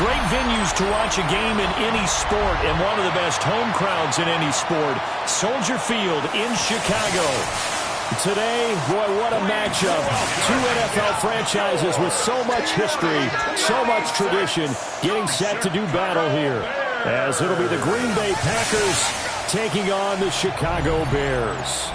great venues to watch a game in any sport, and one of the best home crowds in any sport, Soldier Field in Chicago. Today, boy, what a matchup. Two NFL franchises with so much history, so much tradition, getting set to do battle here. As it'll be the Green Bay Packers taking on the Chicago Bears.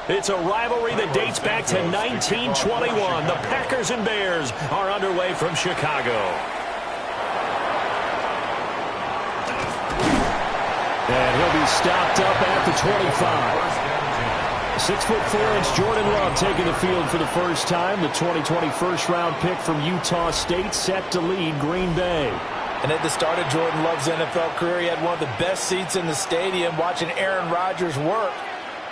It's a rivalry that dates back to 1921. The Packers and Bears are underway from Chicago. And he'll be stopped up at the 25. 6'4" Jordan Love taking the field for the first time. The 2020 first-round pick from Utah State set to lead Green Bay. And at the start of Jordan Love's NFL career, he had one of the best seats in the stadium watching Aaron Rodgers work.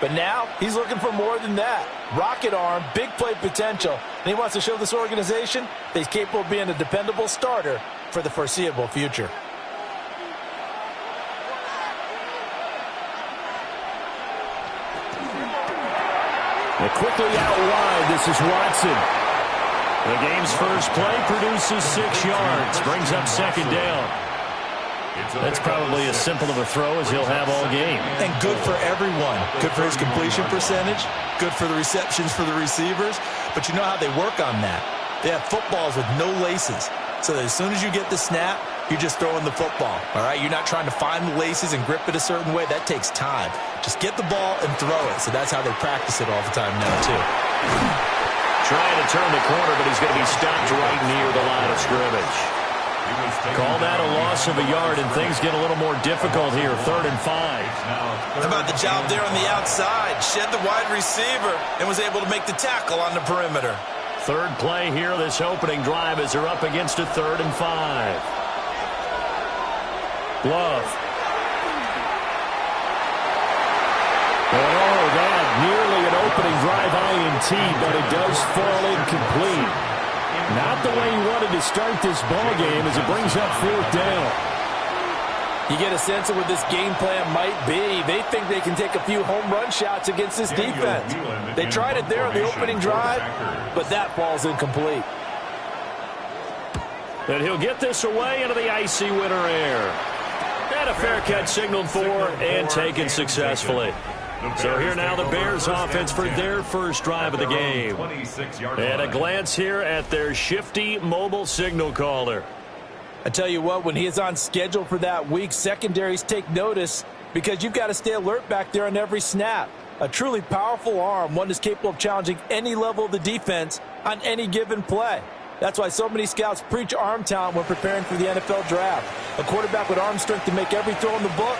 But now he's looking for more than that. Rocket arm, big play potential. And he wants to show this organization that he's capable of being a dependable starter for the foreseeable future. And quickly out wide, this is Watson. The game's first play produces 6 yards, brings up second down. That's probably as simple of a throw as he'll have all game. And good for everyone. Good for his completion percentage. Good for the receptions for the receivers. But you know how they work on that. They have footballs with no laces. So that as soon as you get the snap, you're just throwing the football. All right? You're not trying to find the laces and grip it a certain way. That takes time. Just get the ball and throw it. So that's how they practice it all the time now, too. Trying to turn the corner, but he's going to be stopped right near the line of scrimmage. Call that a loss of a yard, and things get a little more difficult here. 3rd and 5. How about the job there on the outside? Shed the wide receiver and was able to make the tackle on the perimeter. Third play here, this opening drive, as they're up against a 3rd and 5. Love. Oh, that nearly an opening drive INT, but it does fall incomplete. Not the way he wanted to start this ball game as it brings up 4th down. You get a sense of what this game plan might be. They think they can take a few home run shots against this defense. They tried it there on the opening drive, but that falls incomplete. And he'll get this away into the icy winter air. And a fair catch signaled for and taken successfully. So here now the Bears offense for their first drive of the game. And a glance here at their shifty mobile signal caller. I tell you what, when he is on schedule for that week, secondaries take notice because you've got to stay alert back there on every snap. A truly powerful arm, one that's capable of challenging any level of the defense on any given play. That's why so many scouts preach arm talent when preparing for the NFL draft. A quarterback with arm strength to make every throw in the book,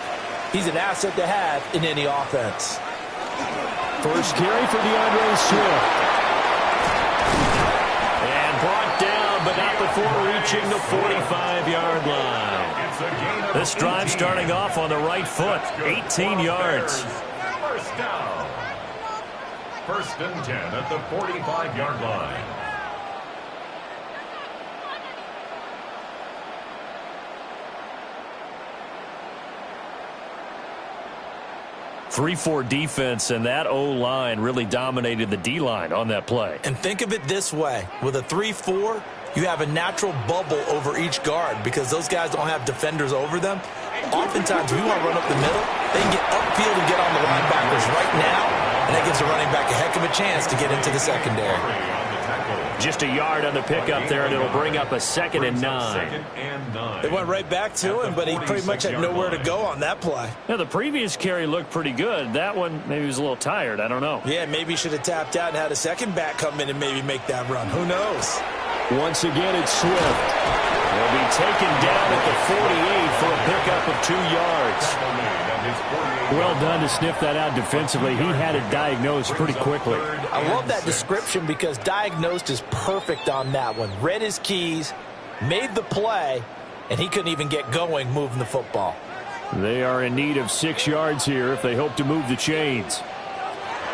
he's an asset to have in any offense. First carry for DeAndre Swift. And brought down, but not before reaching the 45-yard line. This drive starting off on the right foot, 18 yards. First down. 1st and 10 at the 45-yard line. 3-4 defense, and that O-line really dominated the D-line on that play. And think of it this way. With a 3-4, you have a natural bubble over each guard because those guys don't have defenders over them. Oftentimes, if you want to run up the middle, they can get upfield and get on the linebackers right now, and that gives a running back a heck of a chance to get into the secondary. Just a yard on the pickup there, and it'll bring up a 2nd and 9. They went right back to him, but he pretty much had nowhere to go on that play. Yeah, the previous carry looked pretty good. That one, maybe he was a little tired. I don't know. Yeah, maybe he should have tapped out and had a second back come in and maybe make that run. Who knows? Once again, it's Swift. He'll be taken down at the 48 for a pickup of 2 yards. Well done to sniff that out defensively. He had it diagnosed pretty quickly. I love that description because diagnosed is perfect on that one. Read his keys, made the play, and he couldn't even get going moving the football. They are in need of 6 yards here if they hope to move the chains.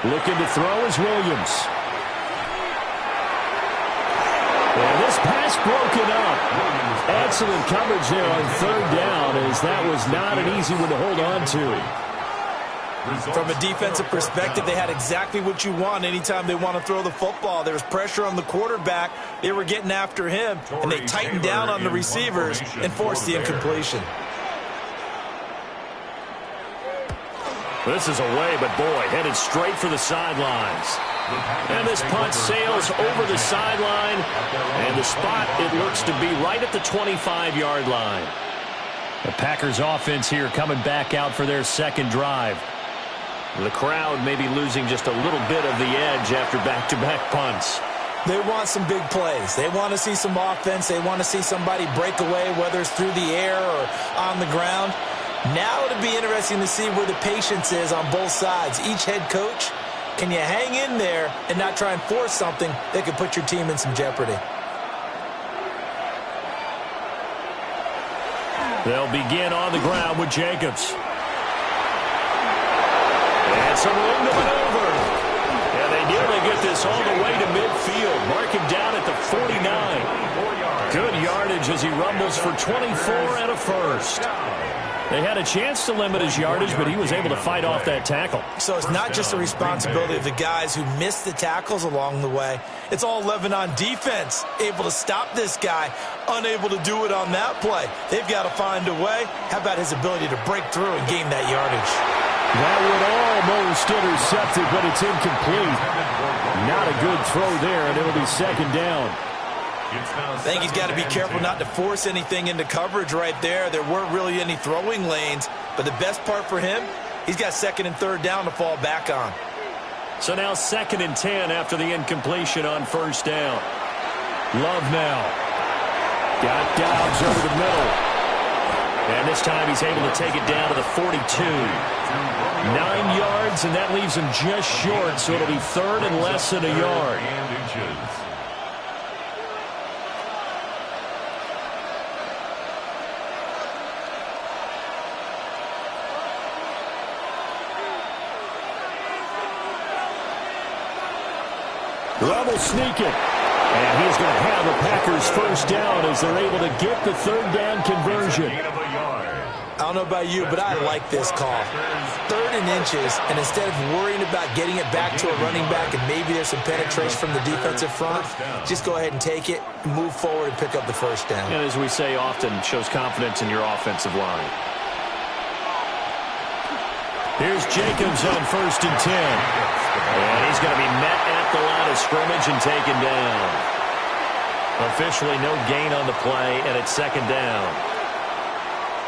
Looking to throw is Williams. And this pass broken up. Excellent coverage there on 3rd down, as that was not an easy one to hold on to. From a defensive perspective, they had exactly what you want anytime they want to throw the football. There was pressure on the quarterback. They were getting after him, and they tightened down on the receivers and forced the incompletion. This is away, but boy, headed straight for the sidelines. And this punt sails over the sideline, and the spot, it looks to be right at the 25-yard line. The Packers offense here coming back out for their second drive. The crowd may be losing just a little bit of the edge after back-to-back punts. They want some big plays. They want to see some offense. They want to see somebody break away, whether it's through the air or on the ground. Now it'll be interesting to see where the patience is on both sides. Each head coach, can you hang in there and not try and force something that could put your team in some jeopardy? They'll begin on the ground with Jacobs. And some room to maneuver. And they nearly get this all the way to midfield. Mark him down at the 49. Good yardage as he rumbles for 24 and a first. They had a chance to limit his yardage, but he was able to fight off that tackle. So it's not just the responsibility of the guys who missed the tackles along the way. It's all 11 on defense, able to stop this guy, unable to do it on that play. They've got to find a way. How about his ability to break through and gain that yardage? That would almost intercept it, but it's incomplete. Not a good throw there, and it'll be second down. I think he's got to be careful not to force anything into coverage right there. There weren't really any throwing lanes, but the best part for him, he's got 2nd and 3rd down to fall back on. So now 2nd and 10 after the incompletion on 1st down. Love now. Got Dobbs over the middle. And this time he's able to take it down to the 42. 9 yards, and that leaves him just short, so it'll be 3rd and less than a yard. Love will sneak it. And he's going to have the Packers 1st down as they're able to get the 3rd down conversion. I don't know about you, but I like this call. 3rd and inches, and instead of worrying about getting it back to a running back and maybe there's some penetration from the defensive front, just go ahead and take it, move forward, and pick up the 1st down. And as we say often, shows confidence in your offensive line. Here's Jacobs on 1st and 10. And he's going to be met at the line of scrimmage and taken down. Officially no gain on the play, and it's 2nd down.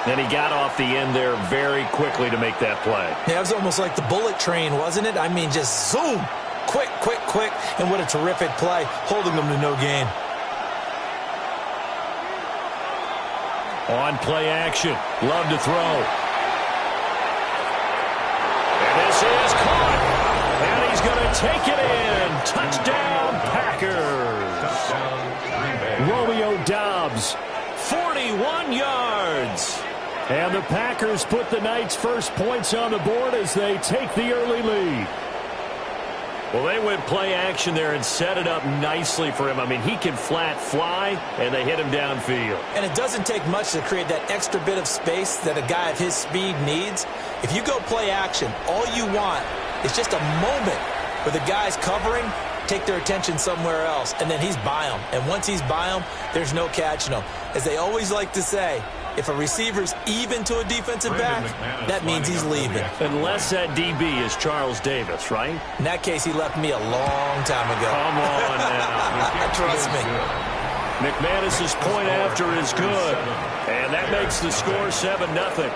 Then he got off the end there very quickly to make that play. Yeah, it was almost like the bullet train, wasn't it? I mean, just zoom. Quick, quick, quick. And what a terrific play, holding them to no gain. On play action. Love to throw. And this is caught. And he's going to take it in. Touchdown, Packers. Romeo Dobbs, 41 yards. And the Packers put the night's first points on the board as they take the early lead. Well, they went play action there and set it up nicely for him. I mean, he can flat fly, and they hit him downfield. And it doesn't take much to create that extra bit of space that a guy of his speed needs. If you go play action, all you want is just a moment where the guy's covering, take their attention somewhere else, and then he's by them. And once he's by them, there's no catching him. As they always like to say, if a receiver's even to a defensive back, that means he's leaving. Unless that DB is Charles Davis, right? In that case, he left me a long time ago. Come on now. Trust me. McManus's point after is good. And that makes the score 7-0.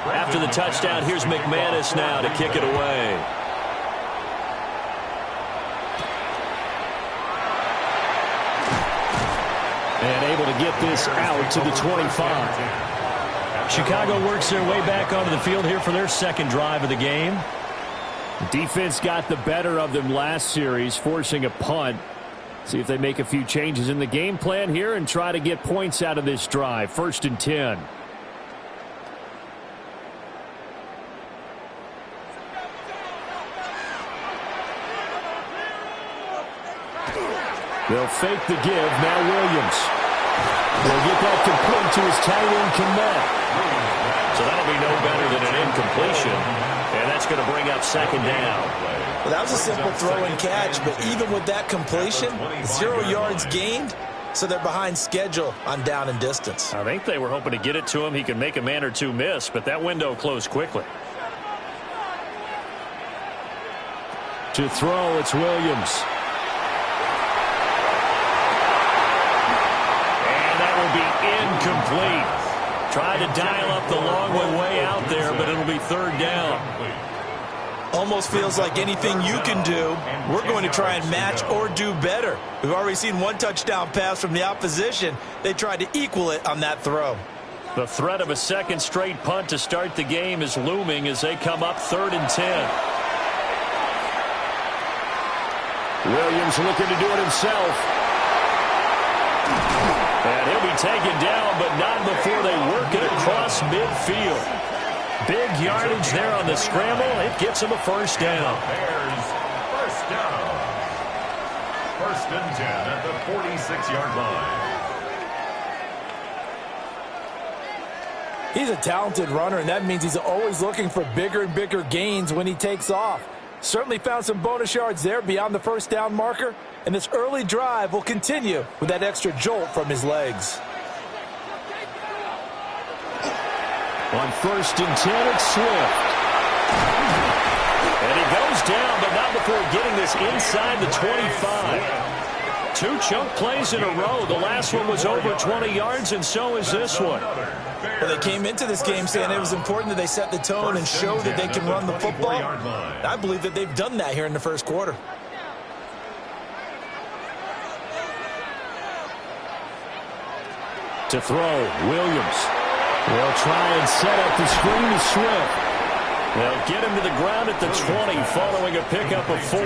After the touchdown, here's McManus now to kick it away. And able to get this out to the 25. Chicago works their way back onto the field here for their second drive of the game. Defense got the better of them last series, forcing a punt. See if they make a few changes in the game plan here and try to get points out of this drive. 1st and 10. They'll fake the give. Now Williams. They'll get that complete to his tight end, Kmet. So that'll be no better than an incompletion. And that's going to bring up 2nd down. Well, that was a simple throw and catch, but even with that completion, 0 yards gained, so they're behind schedule on down and distance. I think they were hoping to get it to him. He could make a man or two miss, but that window closed quickly. To throw, it's Williams. And that will be incomplete. Tried to dial up the long way out there, but it'll be 3rd down. Almost feels like anything you can do, we're going to try and match or do better. We've already seen 1 touchdown pass from the opposition. They tried to equal it on that throw. The threat of a 2nd straight punt to start the game is looming as they come up 3rd and 10. Williams looking to do it himself. And he'll be taken down, but not before they work it across midfield. Big yardage there on the scramble. It gets him a 1st down. Bears, 1st down. 1st and 10 at the 46-yard line. He's a talented runner, and that means he's always looking for bigger and bigger gains when he takes off. Certainly found some bonus yards there beyond the 1st down marker, and this early drive will continue with that extra jolt from his legs. On 1st and 10, it's Swift. And he goes down, but not before getting this inside the 25. 2 chunk plays in a row. The last one was over 20 yards, and so is this one. Well, they came into this game saying it was important that they set the tone and show that they can run the football. I believe that they've done that here in the 1st quarter. To throw, Williams. They'll try and set up the screen to Swift. They'll get him to the ground at the 20 following a pickup of 4.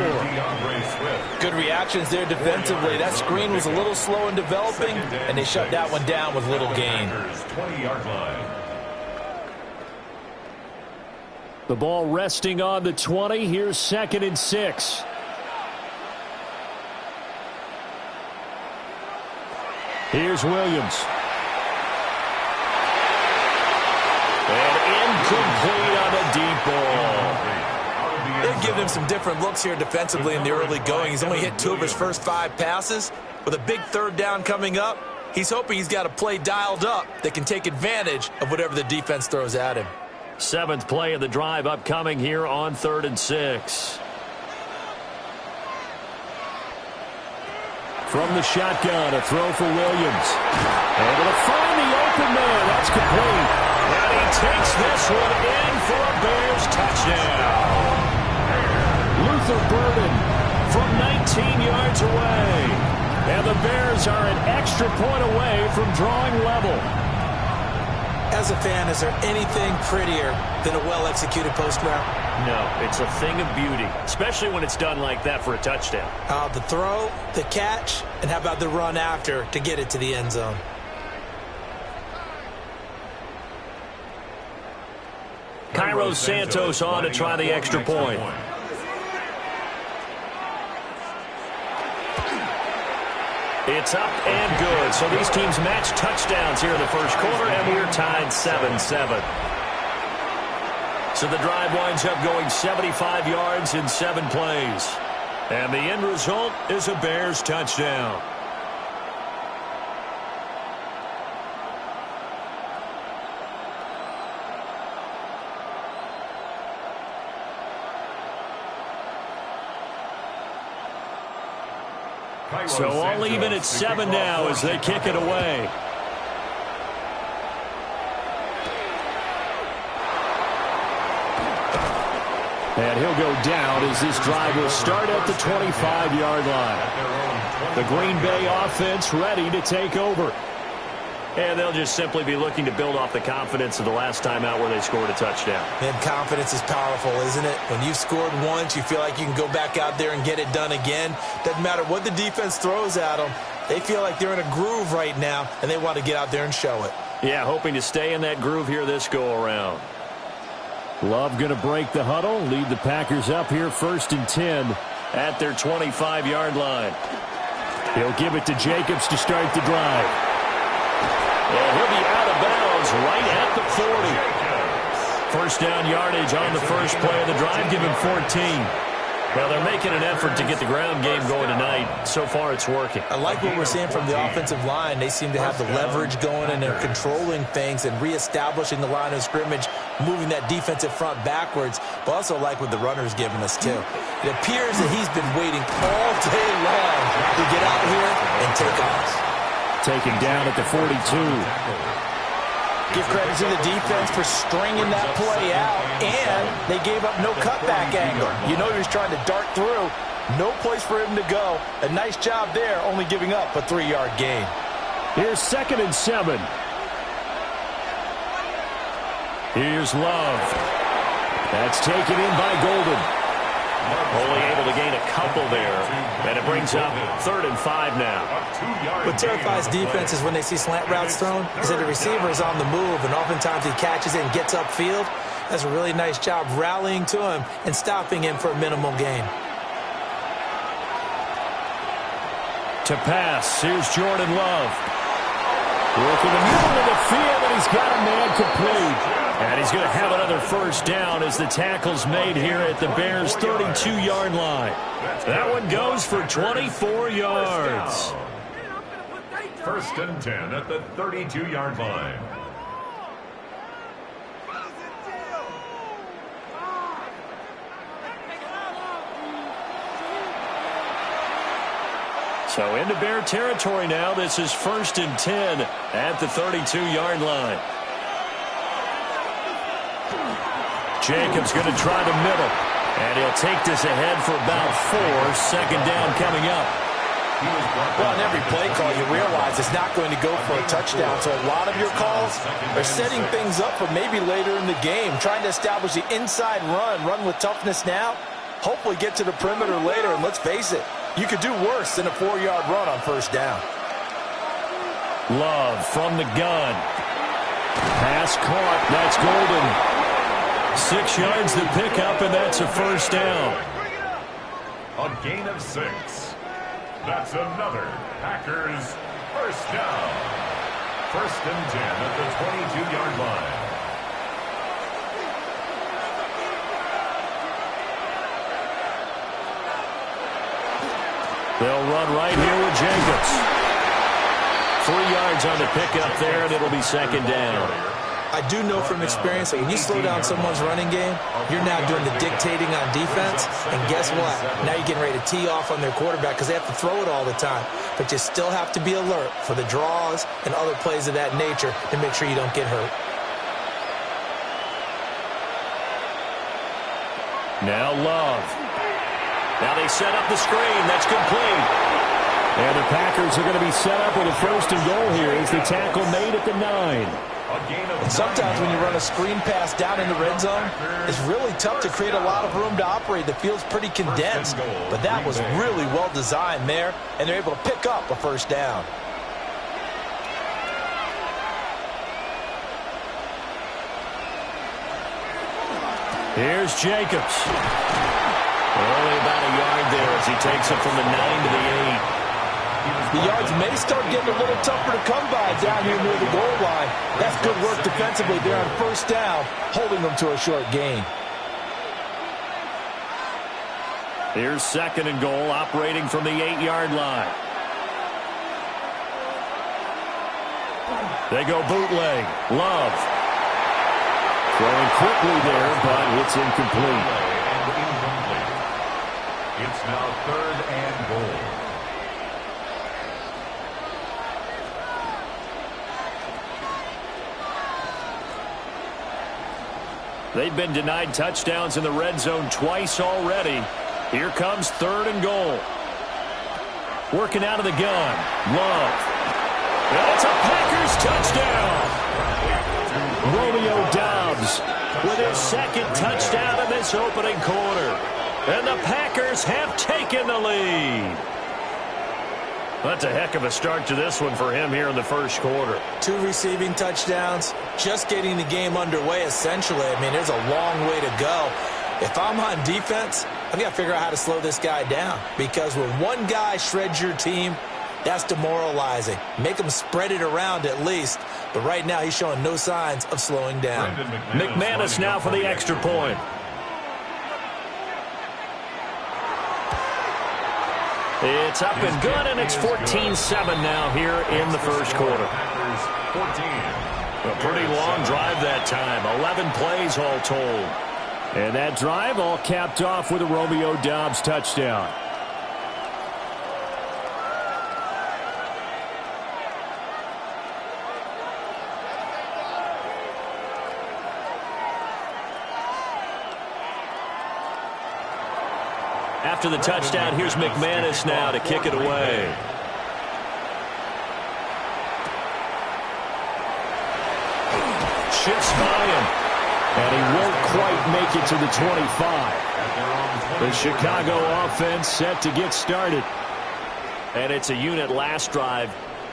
Good reactions there defensively. That screen was a little slow in developing, and they shut that one down with little gain. 20-yard line. The ball resting on the 20. Here's 2nd and 6. Here's Williams. And incomplete on a deep ball. They've given him some different looks here defensively in the early going. He's only hit 2 of his first 5 passes. With a big 3rd down coming up, he's hoping he's got a play dialed up that can take advantage of whatever the defense throws at him. 7th play of the drive upcoming here on 3rd and 6. From the shotgun, a throw for Williams. Able to find the open man. That's complete. And he takes this one in for a Bears touchdown. Luther Burden from 19 yards away. And the Bears are an extra point away from drawing level. As a fan, is there anything prettier than a well-executed post route? No, it's a thing of beauty, especially when it's done like that for a touchdown. The throw, the catch, and how about the run after to get it to the end zone? Cairo Santos on to try the extra point. It's up and good. So these teams match touchdowns here in the 1st quarter, and we're tied 7-7. So the drive winds up going 75 yards in 7 plays. And the end result is a Bears touchdown. So all even at 7 now as they kick it away. And he'll go down as this drive will start at the 25-yard line. The Green Bay offense ready to take over. And they'll just simply be looking to build off the confidence of the last time out where they scored a touchdown. And confidence is powerful, isn't it? When you've scored once, you feel like you can go back out there and get it done again. Doesn't matter what the defense throws at them. They feel like they're in a groove right now, and they want to get out there and show it. Yeah, hoping to stay in that groove here this go-around. Love going to break the huddle, lead the Packers up here 1st and 10 at their 25-yard line. He'll give it to Jacobs to start the drive. And he'll be out of bounds right at the 40. First down yardage on the first play of the drive, give him 14. Well, they're making an effort to get the ground game going tonight. So far, it's working. I like what we're seeing from the offensive line. They seem to have the leverage going, and they're controlling things and reestablishing the line of scrimmage, moving that defensive front backwards, but also like what the runner's giving us, too. It appears that he's been waiting all day long to get out here and take off. Taken down at the 42. Give credit to the defense for stringing that play out, and they gave up no cutback angle. You know he was trying to dart through. No place for him to go. A nice job there, only giving up a 3-yard gain. Here's 2nd and 7. Here's Love. That's taken in by Golden. Only able to gain a couple there, and it brings up 3rd and 5 now. What terrifies defenses when they see slant routes thrown is that the receiver is on the move, and oftentimes he catches it and gets upfield. That's a really nice job rallying to him and stopping him for a minimal gain. To pass, here's Jordan Love. Working the middle of the field, and he's got a man complete. And he's going to have another first down as the tackle's made here at the Bears' 32-yard line. That one goes for 24 yards. 1st and 10 at the 32-yard line. So into Bear territory now. This is 1st and 10 at the 32-yard line. Jacobs going to try the middle. And he'll take this ahead for about 4. 2nd down coming up. Well, in every play call, you realize it's not going to go for a touchdown. So a lot of your calls are setting things up for maybe later in the game, trying to establish the inside run with toughness now, hopefully get to the perimeter later. And let's face it, you could do worse than a 4-yard run on 1st down. Love from the gun. Pass caught. That's Golden. 6 yards to pick up, and that's a first down. A gain of 6. That's another Packers first down. 1st and 10 at the 22-yard line. They'll run right here with Jacobs. 3 yards on the pickup there, and it'll be 2nd down. I do know from experience that when you slow down someone's running game, you're now doing the dictating on defense. And guess what? Now you're getting ready to tee off on their quarterback because they have to throw it all the time. But you still have to be alert for the draws and other plays of that nature to make sure you don't get hurt. Now Love. Now they set up the screen. That's complete. And the Packers are going to be set up with a 1st and goal here as the tackle made at the 9. Sometimes when you run a screen pass down in the red zone, it's really tough to create a lot of room to operate. The field's pretty condensed, but that was really well designed there, and they're able to pick up a 1st down. Here's Jacobs. Only about a yard there as he takes it from the 9 to the 8. The yards may start getting a little tougher to come by down here near the goal line. That's good work defensively there on 1st down, holding them to a short gain. Here's 2nd and goal, operating from the 8-yard line. They go bootleg. Love. Throwing quickly there, but it's incomplete. It's now 3rd and goal. They've been denied touchdowns in the red zone twice already. Here comes 3rd and goal. Working out of the gun. Love. And it's a Packers touchdown. Romeo Doubs with his 2nd touchdown in this opening quarter. And the Packers have taken the lead. That's a heck of a start to this one for him here in the first quarter. 2 receiving touchdowns, just getting the game underway essentially. I mean, there's a long way to go. If I'm on defense, I've got to figure out how to slow this guy down, because when one guy shreds your team, that's demoralizing. Make him spread it around at least. But right now, he's showing no signs of slowing down. McManus now for the extra point. It's up and good, and it's 14-7 now here in the first quarter. A pretty long drive that time. 11 plays all told. And that drive all capped off with a Romeo Doubs touchdown. After the touchdown, here's McManus now to kick it away. Shifts by him, and he won't quite make it to the 25. The Chicago offense set to get started. And it's a unit last drive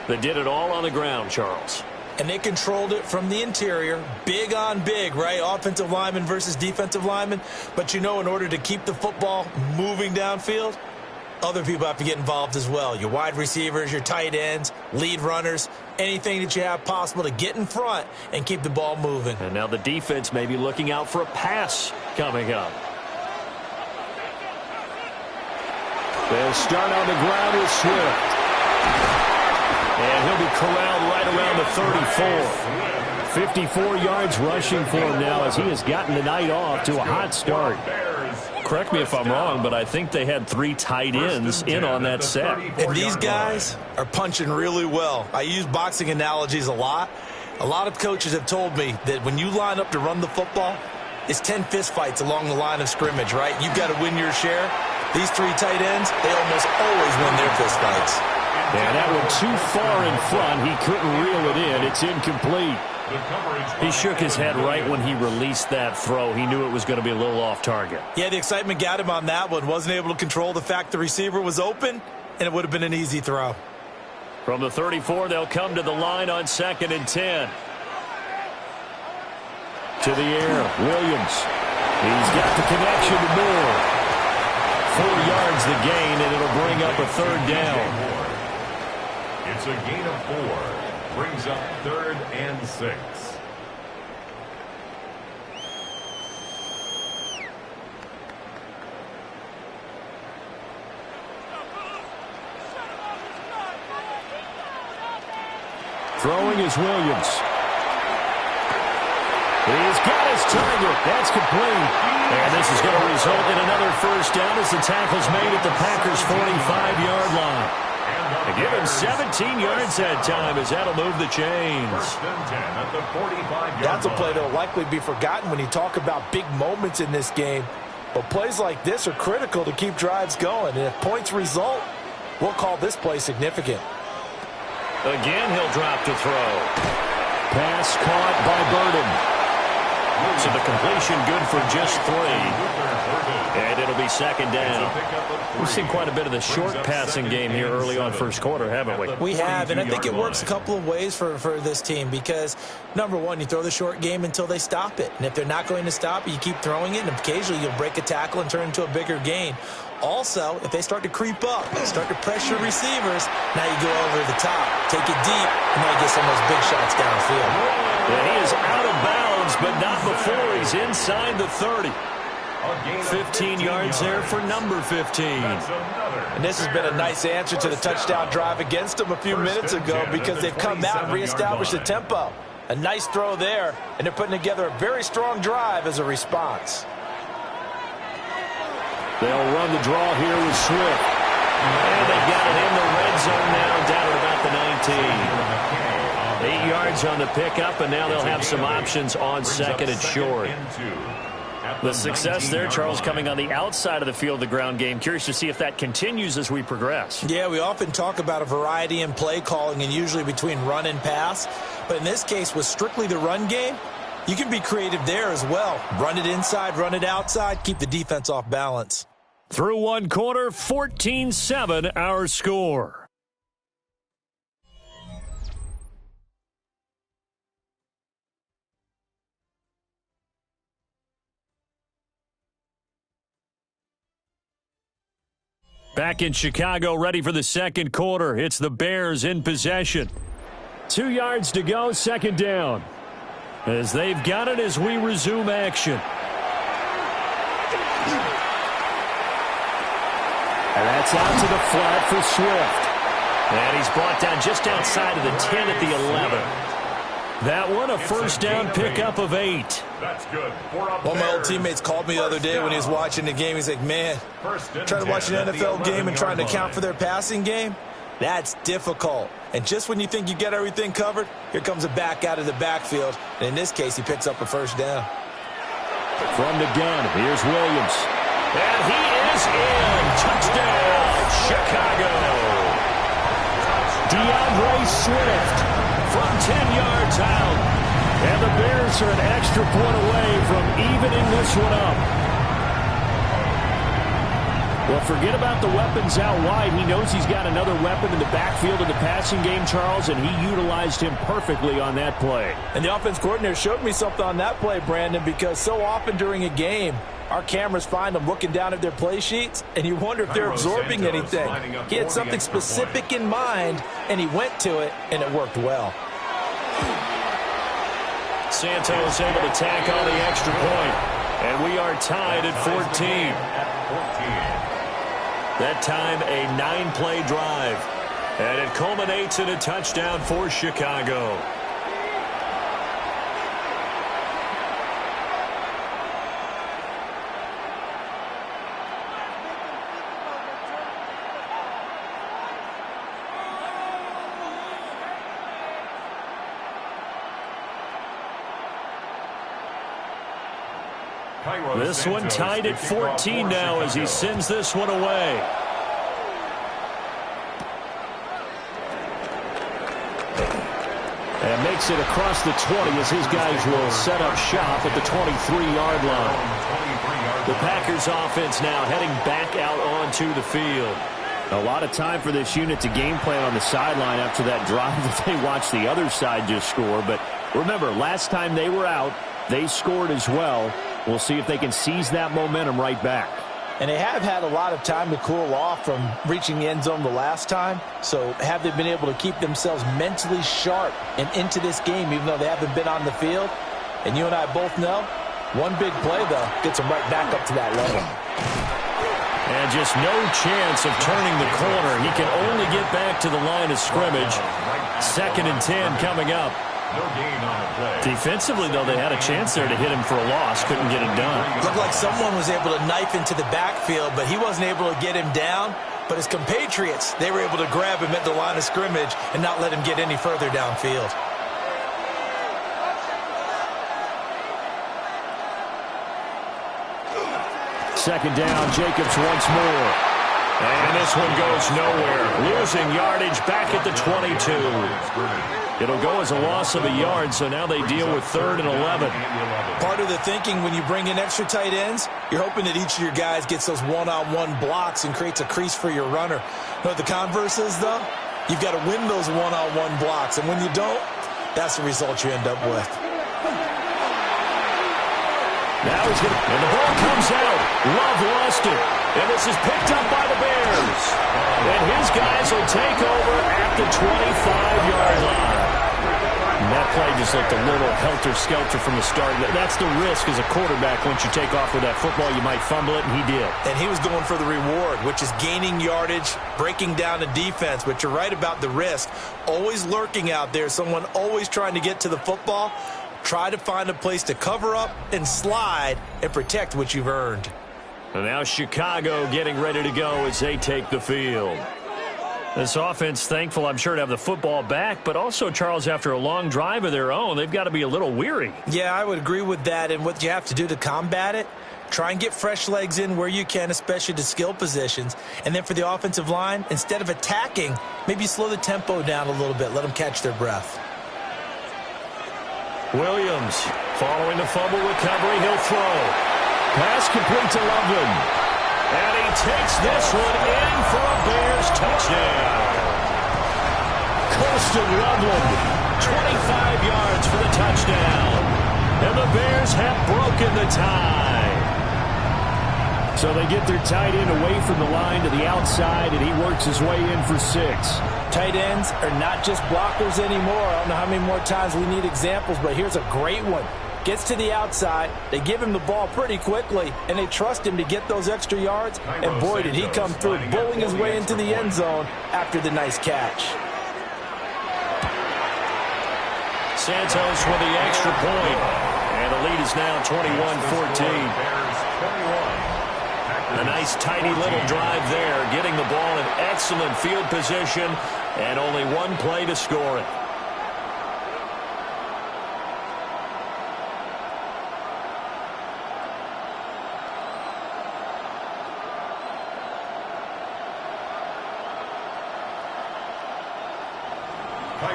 that did it all on the ground, Charles. And they controlled it from the interior. Big on big, right? Offensive lineman versus defensive lineman. But you know, in order to keep the football moving downfield, other people have to get involved as well. Your wide receivers, your tight ends, lead runners, anything that you have possible to get in front and keep the ball moving. And now the defense may be looking out for a pass coming up. They'll start on the ground with Swift. And he'll be corralled right around the 34. 54 yards rushing for him now as he has gotten the night off to a hot start. Correct me if I'm wrong, but I think they had 3 tight ends in on that set. And these guys are punching really well. I use boxing analogies a lot. A lot of coaches have told me that when you line up to run the football, it's 10 fistfights along the line of scrimmage, right? You've got to win your share. These 3 tight ends, they almost always win their fistfights. And that one too far in front. He couldn't reel it in. It's incomplete. He shook his head right when he released that throw. He knew it was going to be a little off target. Yeah, the excitement got him on that one. Wasn't able to control the fact the receiver was open, and it would have been an easy throw. From the 34, they'll come to the line on 2nd and 10. To the air, Williams. He's got the connection to Moore. 4 yards the gain, and it'll bring up a 3rd down. It's a gain of 4. Brings up 3rd and 6. Throwing is Williams. He's got his target. That's complete. And this is going to result in another first down as the tackle's made at the Packers' 45-yard line. They give him 17 yards that time as that'll move the chains. That's a play that will likely be forgotten when you talk about big moments in this game. But plays like this are critical to keep drives going. And if points result, we'll call this play significant. Again, he'll drop to throw. Pass caught by Burden. So the completion good for just 3. And it'll be 2nd down. We've seen quite a bit of the short passing game here early on first quarter, haven't we? We have, and I think it works a couple of ways for this team because, number one, you throw the short game until they stop it. And if they're not going to stop it, you keep throwing it, and occasionally you'll break a tackle and turn into a bigger gain. Also, if they start to creep up, start to pressure receivers, now you go over the top, take it deep, and now you get some of those big shots downfield. Yeah, he is out of bounds, but not before he's inside the 30. 15 yards there for number 15. And this has been a nice answer to the touchdown drive against them a few minutes ago because they've come out and reestablished the tempo. A nice throw there, and they're putting together a very strong drive as a response. They'll run the draw here with Swift. And they've got it in the red zone now, down at about the 19. 8 yards on the pickup, and now they'll have some options on second and short. The success there, Charles, coming on the outside of the field, the ground game. Curious to see if that continues as we progress. Yeah, we often talk about a variety in play calling and usually between run and pass. But in this case, with strictly the run game, you can be creative there as well. Run it inside, run it outside, keep the defense off balance. Through one quarter, 14-7 our score. Back in Chicago, ready for the second quarter. It's the Bears in possession. 2 yards to go, second down. As they've got it as we resume action. And that's out to the flat for Swift. And he's brought down just outside of the 10 at the 11. That one, a first down pickup of 8. That's good. One of my old teammates called me the other day when he was watching the game. He's like, man, trying to watch an NFL game and trying to account for their passing game, that's difficult. And just when you think you get everything covered, here comes a back out of the backfield. And in this case, he picks up a first down. From the gun, here's Williams. And he is in. Touchdown, Chicago. DeAndre Swift from 10 yards out. And the Bears are an extra point away from evening this one up. Well, forget about the weapons out wide. He knows he's got another weapon in the backfield in the passing game, Charles, and he utilized him perfectly on that play. And the offense coordinator showed me something on that play, Brandon, because so often during a game, our cameras find them looking down at their play sheets, and you wonder if they're absorbing anything. He had something specific in mind, and he went to it, and it worked well. Santos able to tack on the extra point, and we are tied at 14. That time, a 9-play drive, and it culminates in a touchdown for Chicago. This one tied at 14 now as he sends this one away. And makes it across the 20 as his guys will set up shop at the 23-yard line. The Packers offense now heading back out onto the field. A lot of time for this unit to game plan on the sideline after that drive that they watched the other side just score. But remember, last time they were out, they scored as well. We'll see if they can seize that momentum right back. And they have had a lot of time to cool off from reaching the end zone the last time. So have they been able to keep themselves mentally sharp and into this game, even though they haven't been on the field? And you and I both know, one big play, though, gets them right back up to that level. And just no chance of turning the corner. He can only get back to the line of scrimmage. 2nd and 10 coming up. No gain on the play. Defensively, though, they had a chance there to hit him for a loss. Couldn't get it done. Looked like someone was able to knife into the backfield, but he wasn't able to get him down. But his compatriots, they were able to grab him at the line of scrimmage and not let him get any further downfield. Second down, Jacobs once more. And this one goes nowhere. Losing yardage back at the 22. It'll go as a loss of a yard, so now they deal with 3rd and 11. Part of the thinking when you bring in extra tight ends, you're hoping that each of your guys gets those one-on-one blocks and creates a crease for your runner. You know what the converse is, though? You've got to win those one-on-one blocks, and when you don't, that's the result you end up with. Now he's going to, and the ball comes out. Love lost it. And this is picked up by the Bears. And his guys will take over at the 25-yard line. And that play just looked a little helter-skelter from the start. That's the risk as a quarterback. Once you take off with that football, you might fumble it, and he did. And he was going for the reward, which is gaining yardage, breaking down the defense. But you're right about the risk. Always lurking out there, someone always trying to get to the football. Try to find a place to cover up and slide and protect what you've earned. And now Chicago getting ready to go as they take the field. This offense, thankful, I'm sure, to have the football back, but also, Charles, after a long drive of their own, they've got to be a little weary. Yeah, I would agree with that, and what you have to do to combat it, try and get fresh legs in where you can, especially to skill positions. And then for the offensive line, instead of attacking, maybe slow the tempo down a little bit, let them catch their breath. Williams, following the fumble recovery, he'll throw. Pass complete to Loveland. And he takes this one in for a Bears touchdown. Colston Loveland, 25 yards for the touchdown. And the Bears have broken the tie. So they get their tight end away from the line to the outside, and he works his way in for 6. Tight ends are not just blockers anymore. I don't know how many more times we need examples, but here's a great one. Gets to the outside, they give him the ball pretty quickly, and they trust him to get those extra yards, and boy, did he come through, bowling his way into the end zone after the nice catch. Santos with the extra point, and the lead is now 21-14. A nice, tidy little drive there, getting the ball in excellent field position, and only one play to score it.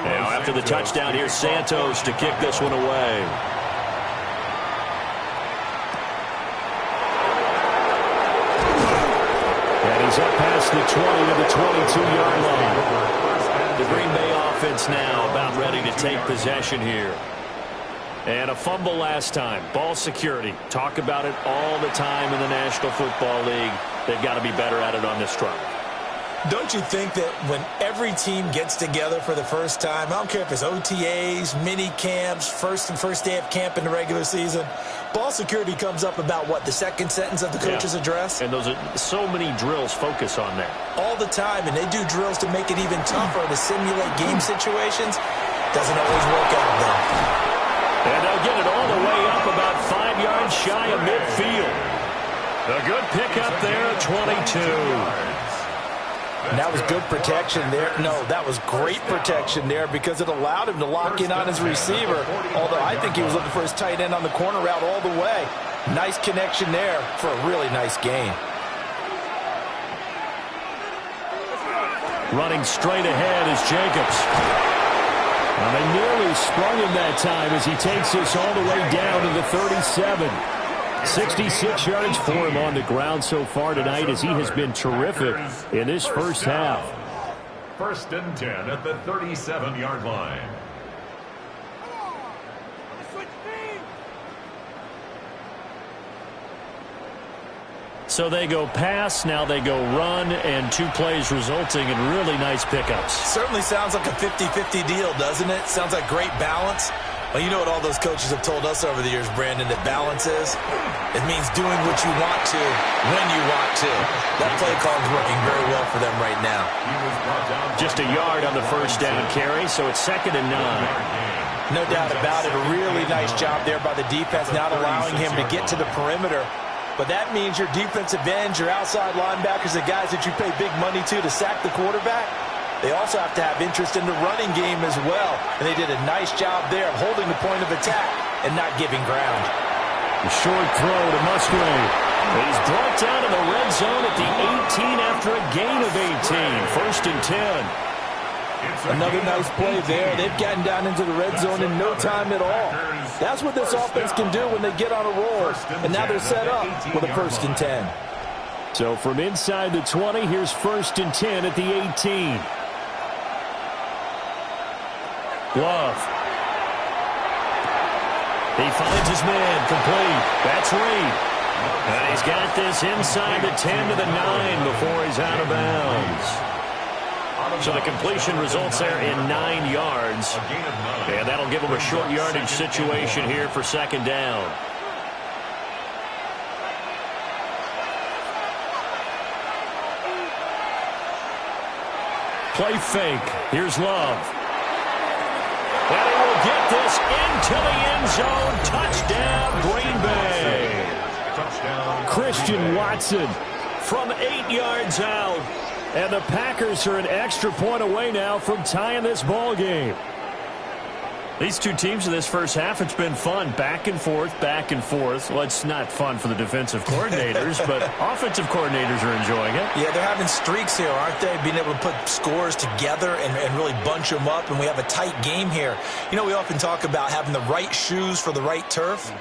Now, after the touchdown, here's Santos to kick this one away. And he's up past the 20 to the 22-yard line. The Green Bay offense now about ready to take possession here. And a fumble last time. Ball security. Talk about it all the time in the National Football League. They've got to be better at it on this drive. Don't you think that when every team gets together for the first time, I don't care if it's OTAs, mini camps, first day of camp in the regular season, ball security comes up about, what, the second sentence of the coach's address? And those are so many drills focus on that. All the time, and they do drills to make it even tougher to simulate game situations. Doesn't always work out, though. And they'll get it all the way up about 5 yards shy of midfield. A good pickup there at 22. And that was good protection there. No, that was great protection there because it allowed him to lock in on his receiver, although I think he was looking for his tight end on the corner route all the way. Nice connection there for a really nice gain. Running straight ahead is Jacobs. Well, they nearly sprung him that time as he takes this all the way down to the 37. 66 yards for him on the ground so far tonight as he has been terrific in this first half. 1st and 10 at the 37-yard line. So they go pass, now they go run, and 2 plays resulting in really nice pickups. Certainly sounds like a 50-50 deal, doesn't it? Sounds like great balance. Well, you know what all those coaches have told us over the years, Brandon, that balance is? It means doing what you want to, when you want to. That play call is working very well for them right now. Just a yard on the first down carry, so it's 2nd and 9. No doubt about it. A really nice job there by the defense, not allowing him to get to the perimeter. But that means your defensive ends, your outside linebackers, the guys that you pay big money to sack the quarterback, they also have to have interest in the running game as well. And they did a nice job there of holding the point of attack and not giving ground. A short throw to Musgrave. He's brought down in the red zone at the 18 after a gain of 18. 1st and 10. Another nice play there. They've gotten down into the red zone in no time at all. That's what this offense can do when they get on a roll. And now they're set up with a 1st and 10. So from inside the 20, here's 1st and 10 at the 18. Love. He finds his man complete. That's Reed. And he's got this inside the 10 to the 9 before he's out of bounds. So the completion results there in 9 yards. And that'll give him a short yardage situation here for 2nd down. Play fake. Here's Love. And he will get this into the end zone. Touchdown, Green Bay. Christian Watson from 8 yards out And the Packers are an extra point away now from tying this ball game. These two teams in this first half, it's been fun. Back and forth, back and forth. Well, it's not fun for the defensive coordinators, but offensive coordinators are enjoying it. Yeah, they're having streaks here, aren't they? Being able to put scores together and really bunch them up, and we have a tight game here. You know, we often talk about having the right shoes for the right turf.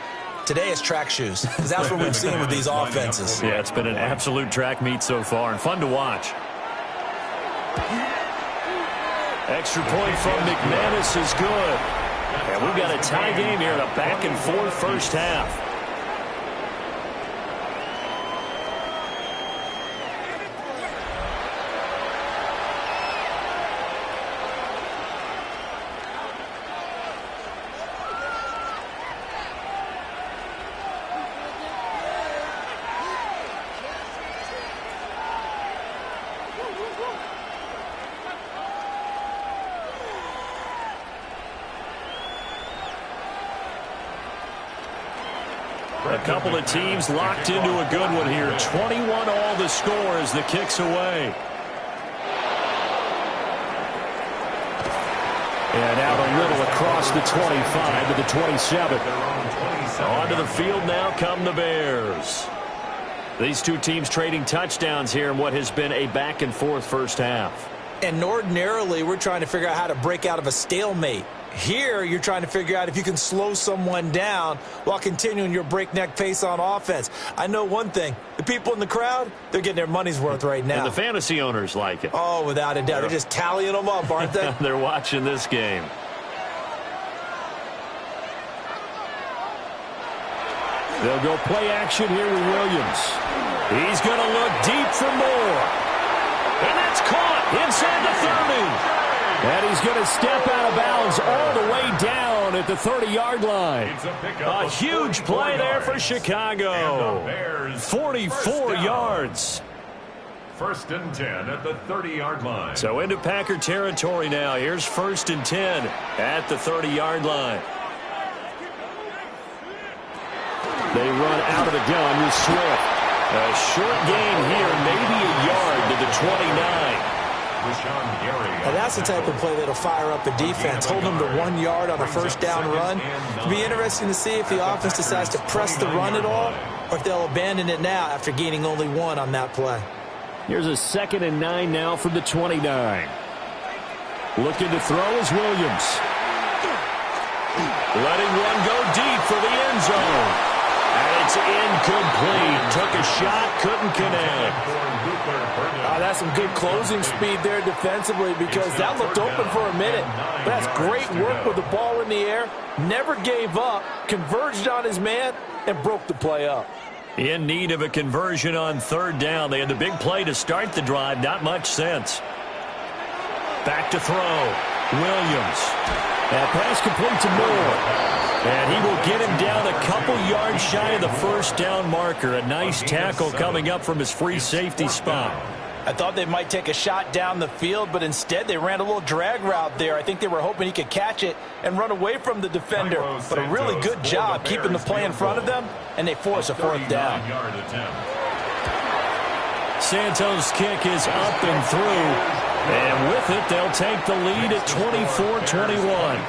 Today it's track shoes, because that's what we've seen with these offenses. Yeah, it's been an absolute track meet so far, and fun to watch. Extra point from McManus is good. And we've got a tie game here in a back-and-forth first half. A couple of teams locked into a good one here. 21 all the score as the kick's away. And out a little across the 25 to the 27. Onto the field now come the Bears. These two teams trading touchdowns here in what has been a back-and-forth first half. And ordinarily, we're trying to figure out how to break out of a stalemate. Here, you're trying to figure out if you can slow someone down while continuing your breakneck pace on offense. I know one thing. The people in the crowd, they're getting their money's worth right now. And the fantasy owners like it. Oh, without a doubt. They're just tallying them up, aren't they? They're watching this game. They'll go play action here with Williams. He's going to look deep for more. And that's caught inside the 30. And he's going to step out of bounds all the way down at the 30-yard line. A huge play there for Chicago. 44 yards. First and 10 at the 30-yard line. So into Packer territory now. Here's first and 10 at the 30-yard line. They run out of the gun with Swift. A short gain here, maybe a yard to the 29. And that's the type of play that'll fire up a defense. Hold them to 1 yard on a first down run. It'll be interesting to see if the offense decides to press the run at all or if they'll abandon it now after gaining only 1 on that play. Here's a 2nd and 9 now from the 29. Looking to throw is Williams. Letting one go deep for the end zone. And it's incomplete. Took a shot, couldn't connect. That's some good closing speed there defensively because that looked open for a minute. But that's great work with the ball in the air. Never gave up, converged on his man, and broke the play up. In need of a conversion on third down. They had the big play to start the drive. Not much sense. Back to throw. Williams. That pass complete to Moore. And he will get him down a couple yards shy of the first down marker. A nice tackle coming up from his free safety spot. I thought they might take a shot down the field, but instead they ran a little drag route there. I think they were hoping he could catch it and run away from the defender. But a really good job keeping the play in front of them, and they force a fourth down. Santos' kick is up and through. And with it, they'll take the lead at 24-21.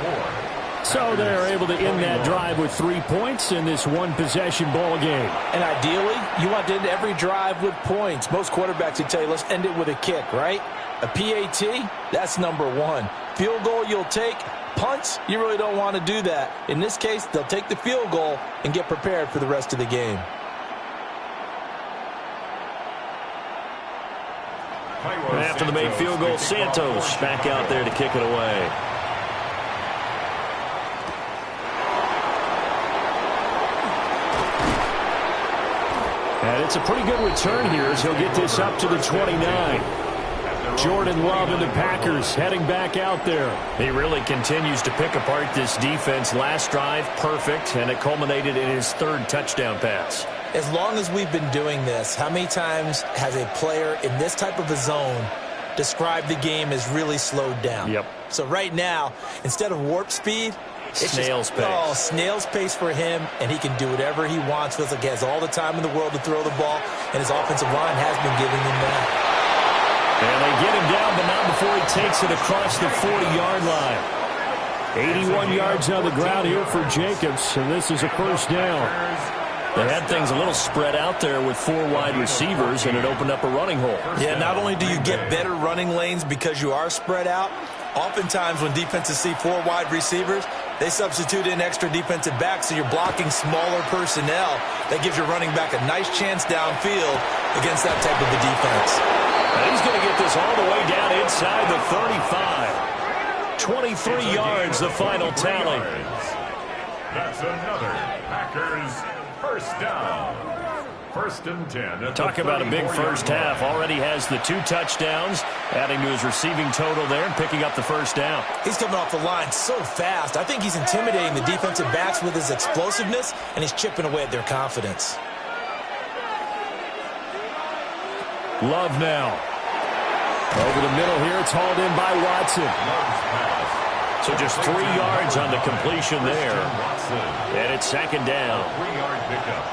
So they're able to end that drive with 3 points in this one-possession ball game. And ideally, you want to end every drive with points. Most quarterbacks would tell you, let's end it with a kick, right? A PAT, that's number 1. Field goal you'll take. Punts, you really don't want to do that. In this case, they'll take the field goal and get prepared for the rest of the game. After the made field goal, Santos back out there to kick it away. And it's a pretty good return here as he'll get this up to the 29. Jordan Love and the Packers heading back out there. He really continues to pick apart this defense. Last drive, perfect, and it culminated in his 3rd touchdown pass. As long as we've been doing this, how many times has a player in this type of a zone described the game as really slowed down? Yep. So right now, instead of warp speed, it's snail's pace. Oh, snail's pace for him, and he can do whatever he wants. Feels like he has all the time in the world to throw the ball, and his offensive line has been giving him that. And they get him down, but not before he takes it across the 40-yard line. 81 yards on the ground here for Jacobs, and this is a first down. They had things a little spread out there with 4 wide receivers, and it opened up a running hole. Yeah, not only do you get better running lanes because you are spread out, oftentimes when defenses see 4 wide receivers, they substitute in extra defensive backs, so you're blocking smaller personnel. That gives your running back a nice chance downfield against that type of a defense. And he's going to get this all the way down inside the 35. 23 yards, the final tally. That's another Packers first down. First and 10. Talk about a big first half. Already has the 2 touchdowns, adding to his receiving total there and picking up the first down. He's coming off the line so fast. I think he's intimidating the defensive backs with his explosiveness, and he's chipping away at their confidence. Love now. Over the middle here, it's hauled in by Watson. So just 3 yards on the completion there. And it's second down. 3-yard pickup.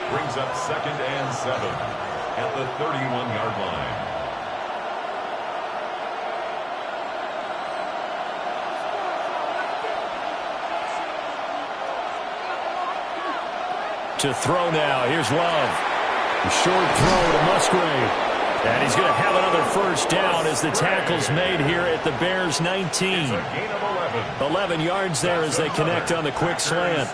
Brings up 2nd and 7 at the 31-yard line. To throw now. Here's Love. A short throw to Musgrave. And he's going to have another first down as the tackle's made here at the Bears' 19. 11 yards there as they connect on the quick slant.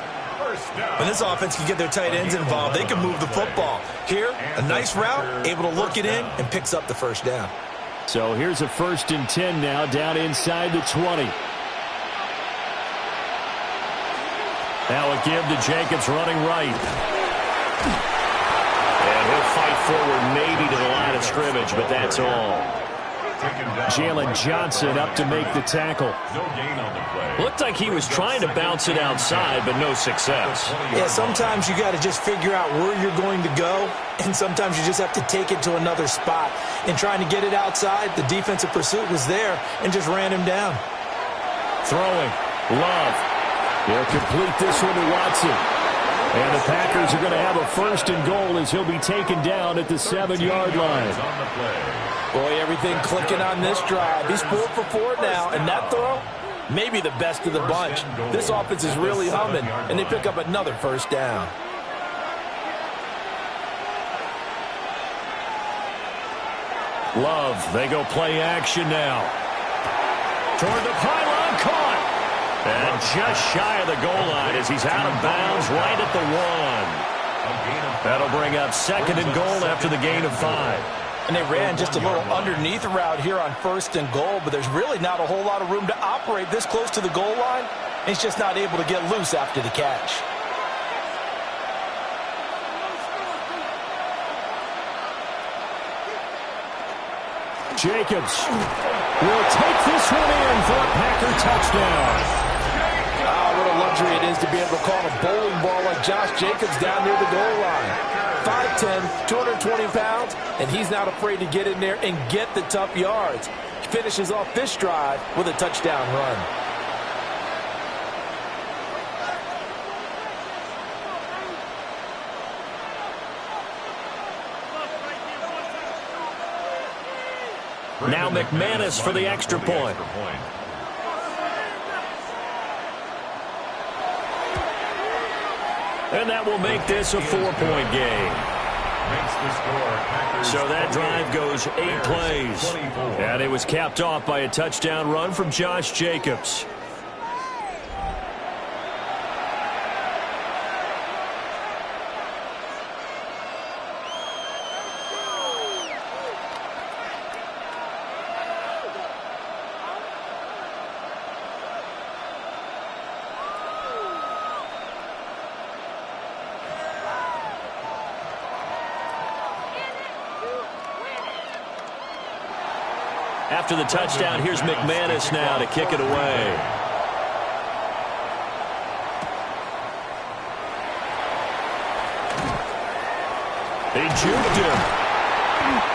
When this offense can get their tight ends involved, they can move the football. Here, a nice route, able to look it in, and picks up the first down. So here's a 1st and 10 now, down inside the 20. Now a give to Jacobs running right. And he'll fight forward maybe to the line of scrimmage, but that's all. Jalen Johnson up to make the tackle. Looked like he was trying to bounce it outside, but no success. Yeah, sometimes you got to just figure out where you're going to go, and sometimes you just have to take it to another spot. In trying to get it outside, the defensive pursuit was there and just ran him down. Throwing. Love. They'll complete this one to Watson. And the Packers are going to have a 1st and goal as he'll be taken down at the 7-yard line. Boy, everything clicking on this drive. He's 4 for 4 now, and that throw, maybe the best of the bunch. This offense is really humming, and they pick up another first down. Love, they go play action now. Toward the pylon, caught. And just shy of the goal line as he's out of bounds right at the 1. That'll bring up 2nd and goal after the gain of 5. And they ran just a little underneath route here on 1st and goal, but there's really not a whole lot of room to operate this close to the goal line. He's just not able to get loose after the catch. Jacobs will take this one in for a Packer touchdown. What a luxury it is to be able to call a bowling ball like Josh Jacobs down near the goal line. 5'10", 220 pounds, and he's not afraid to get in there and get the tough yards. He finishes off this drive with a touchdown run. Now McManus for the extra point. And that will make this a 4-point game. So that drive goes 8 plays. And it was capped off by a touchdown run from Josh Jacobs. After the touchdown, here's McManus now to kick it away. They juked him.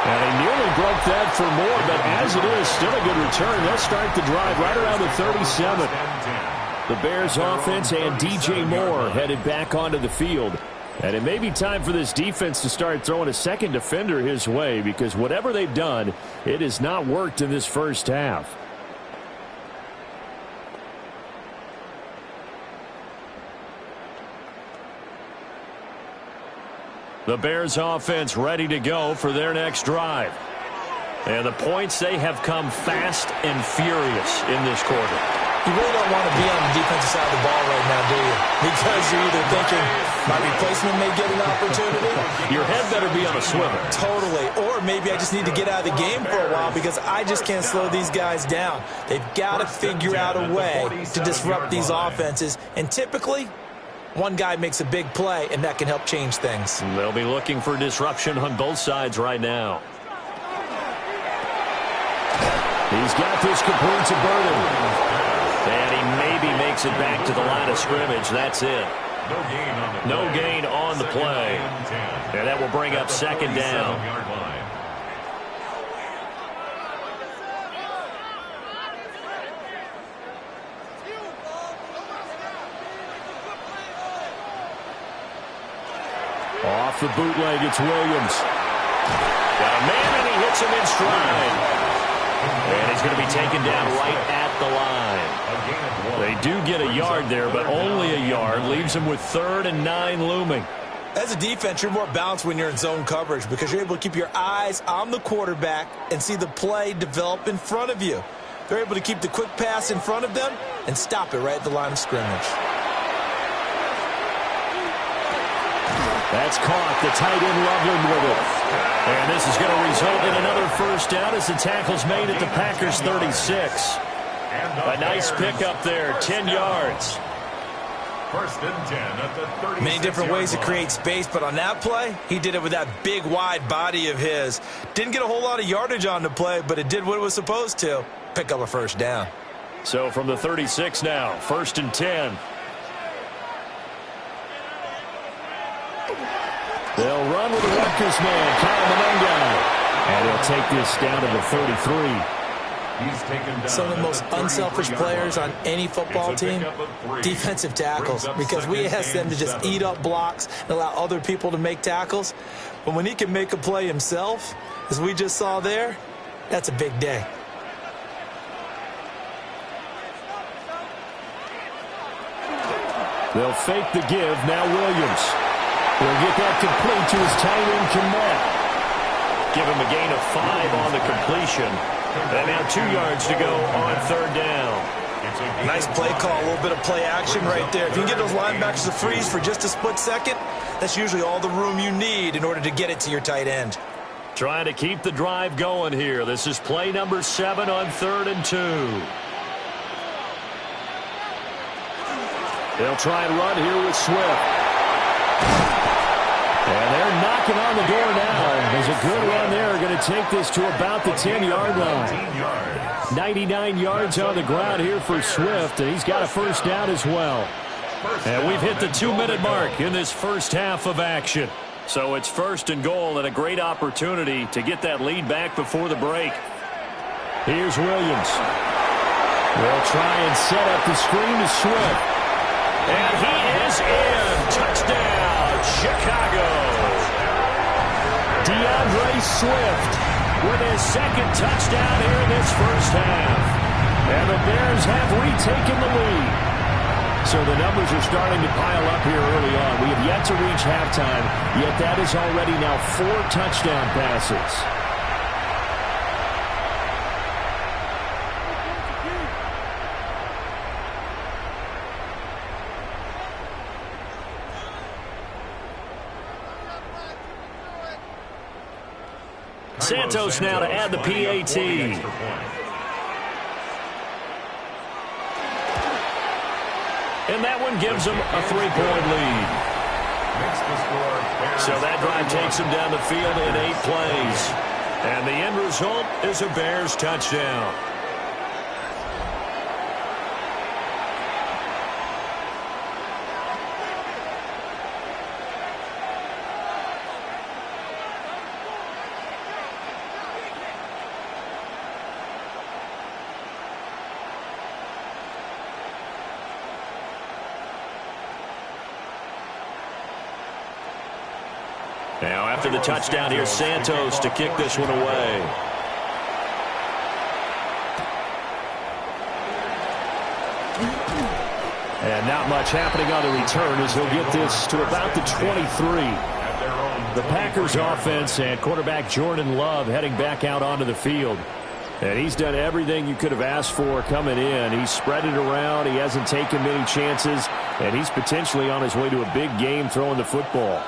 And he nearly broke that for more, but as it is, still a good return. They'll start the drive right around the 37. The Bears offense and DJ Moore headed back onto the field. And it may be time for this defense to start throwing a second defender his way, because whatever they've done, it has not worked in this first half. The Bears offense ready to go for their next drive. And the points, they have come fast and furious in this quarter. You really don't want to be on the defensive side of the ball right now, do you? Because you're either thinking, my replacement may get an opportunity. Your head better be on a swivel. Totally. Or maybe I just need to get out of the game for a while because I just can't slow these guys down. They've got to figure out a way to disrupt these offenses. And typically, one guy makes a big play, and that can help change things. They'll be looking for disruption on both sides right now. He's got this complete to Burden. And he maybe makes it back to the line of scrimmage. That's it. No gain on the play. And that will bring up second down. Off the bootleg, it's Williams. Got a man, and he hits him in stride. And he's going to be taken down right at the line. They do get a yard there, but only a yard. Leaves him with 3rd and 9 looming. As a defense, you're more balanced when you're in zone coverage because you're able to keep your eyes on the quarterback and see the play develop in front of you. They're able to keep the quick pass in front of them and stop it right at the line of scrimmage. That's caught. The tight end Loveland with it. And this is going to result in another first down as the tackle's made at the Packers 36. A nice pickup there, 10 yards. 1st and 10 at the 36. Many different ways to create space, but on that play, he did it with that big, wide body of his. Didn't get a whole lot of yardage on the play, but it did what it was supposed to. Pick up a first down. So from the 36 now, 1st and 10. They'll run with the Rutgers man, Kyle Monenga. And he'll take this down to the 33. Some of the most unselfish players on any football team, defensive tackles, because we ask them to just eat up blocks and allow other people to make tackles. But when he can make a play himself, as we just saw there, that's a big day. They'll fake the give. Now Williams. He'll get that complete to his tight end, Kmet. Give him a gain of 5 on the completion. And now 2 yards to go on 3rd down. Nice play call, a little bit of play action right there. If you can get those linebackers to freeze for just a split second, that's usually all the room you need in order to get it to your tight end. Trying to keep the drive going here. This is play number 7 on 3rd and 2. They'll try and run here with Swift. And they're knocking on the door now. There's a good run there. Going to take this to about the 10-yard line. 99 yards on the ground here for Swift, and he's got a first down as well. And we've hit the 2-minute mark in this first half of action. So it's 1st and goal and a great opportunity to get that lead back before the break. Here's Williams. They'll try and set up the screen to Swift. And he is in. Touchdown, Chicago. DeAndre Swift with his 2nd touchdown here in this first half. And the Bears have retaken the lead. So the numbers are starting to pile up here early on. We have yet to reach halftime, yet that is already now 4 touchdown passes. Santos now to add the PAT. And that one gives them a 3-point lead. So that drive takes them down the field in 8 plays. And the end result is a Bears touchdown. Now after the touchdown, here's Santos to kick this one away. And not much happening on the return as he'll get this to about the 23. The Packers offense and quarterback Jordan Love heading back out onto the field. And he's done everything you could have asked for coming in. He's spread it around. He hasn't taken many chances. And he's potentially on his way to a big game throwing the football.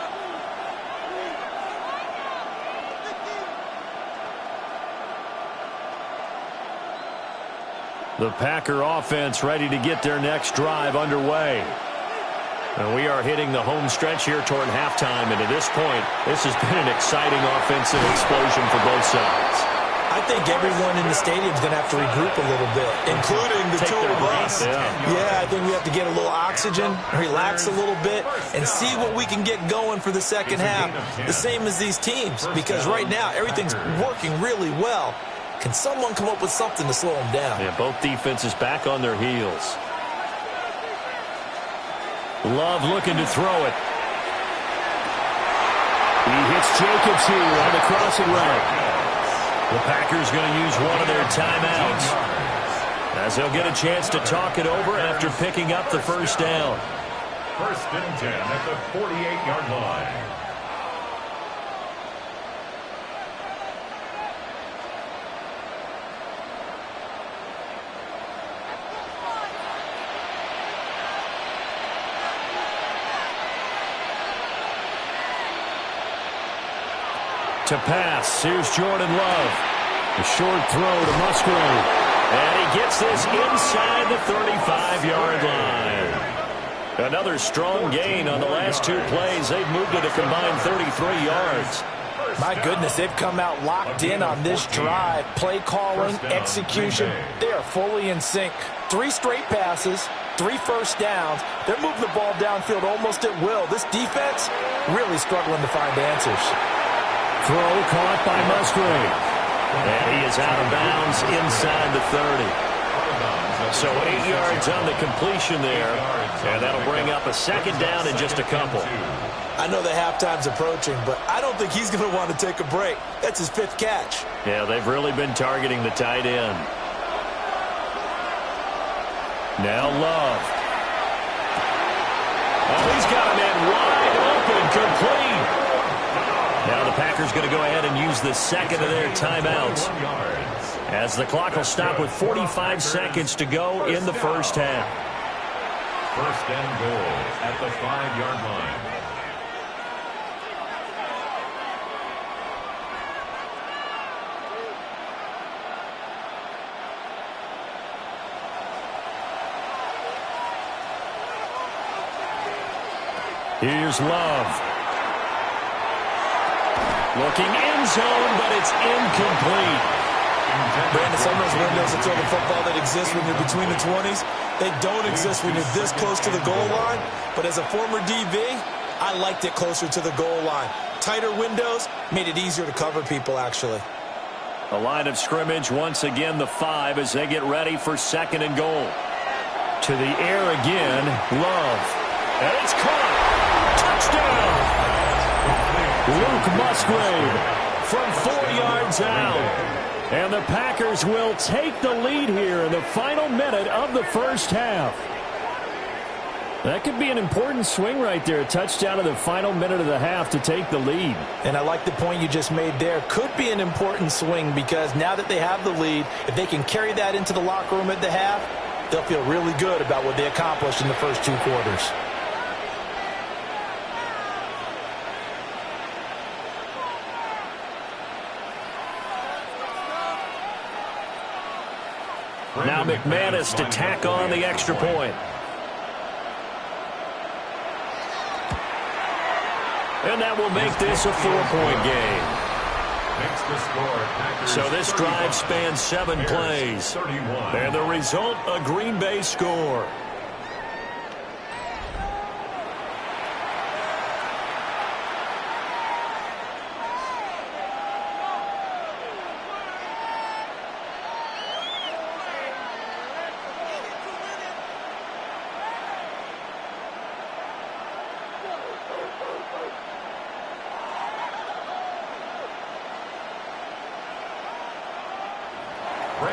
The Packer offense ready to get their next drive underway. And we are hitting the home stretch here toward halftime. And to this point, this has been an exciting offensive explosion for both sides. I think everyone in the stadium is going to have to regroup a little bit, including the two of us. Yeah, I think we have to get a little oxygen, relax a little bit, and see what we can get going for the second half. The same as these teams, because right now everything's working really well. Can someone come up with something to slow them down? Yeah, both defenses back on their heels. Love looking to throw it. He hits Jacobs here on the crossing route. The Packers going to use one of their timeouts as they'll get a chance to talk it over after picking up the first down. 1st and 10 at the 48-yard line. To pass, here's Jordan Love. A short throw to Musgrave. And he gets this inside the 35-yard line. Another strong gain on the last two plays. They've moved it a combined 33 yards. My goodness, they've come out locked in on this drive. Play calling, execution, they are fully in sync. 3 straight passes, 3 first downs. They're moving the ball downfield almost at will. This defense really struggling to find answers. Throw caught by Musgrave. And he is out of bounds inside the 30. So 8 yards on the completion there. And that'll bring up a second down in just a couple. I know the halftime's approaching, but I don't think he's going to want to take a break. That's his 5th catch. Yeah, they've really been targeting the tight end. Now Love. Oh, he's got a man wide open, complete. Now the Packers going to go ahead and use the second of their timeouts as the clock will stop with 45 seconds to go in the first half. 1st and goal at the 5-yard line. Here's Love. Looking end zone, but it's incomplete. Brandon, some of those windows of throwing football that exist when you're between the 20s, they don't exist when you're this close to the goal line. But as a former DB, I liked it closer to the goal line. Tighter windows made it easier to cover people, actually. The line of scrimmage, once again, the 5 as they get ready for 2nd and goal. To the air again, Love. And it's caught. Touchdown! Luke Musgrave from 4 yards out. And the Packers will take the lead here in the final minute of the first half. That could be an important swing right there. A touchdown in the final minute of the half to take the lead. And I like the point you just made there. Could be an important swing because now that they have the lead, if they can carry that into the locker room at the half, they'll feel really good about what they accomplished in the first 2 quarters. Now McManus to tack on the extra point. And that will make this a 4-point game. So this drive spans 7 plays. And the result, a Green Bay score.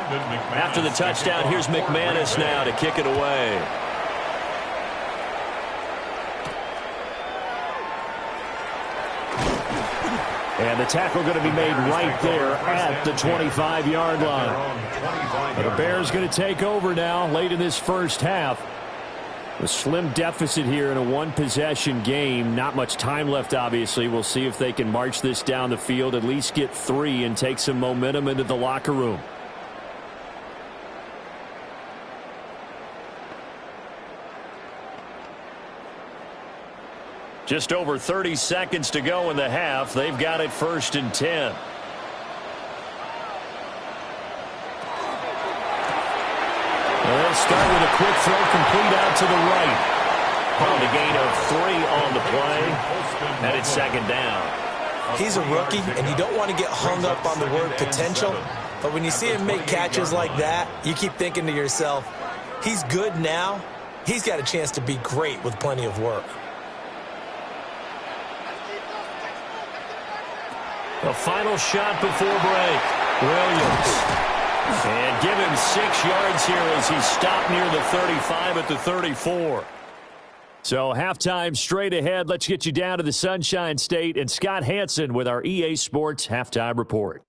After the touchdown, here's McManus now to kick it away. And the tackle going to be made right there at the 25-yard line. And the Bears going to take over now late in this first half. A slim deficit here in a one-possession game. Not much time left, obviously. We'll see if they can march this down the field, at least get 3, and take some momentum into the locker room. Just over 30 seconds to go in the half. They've got it 1st and 10. They'll start with a quick throw complete out to the right. On the gain of 3 on the play. And it's 2nd down. He's a rookie, and you don't want to get hung up on the word potential. But when you see him make catches like that, you keep thinking to yourself, he's good now. He's got a chance to be great with plenty of work. The final shot before break. Williams. And give him 6 yards here as he stopped near the 35 at the 34. So halftime straight ahead. Let's get you down to the Sunshine State and Scott Hansen with our EA Sports Halftime Report.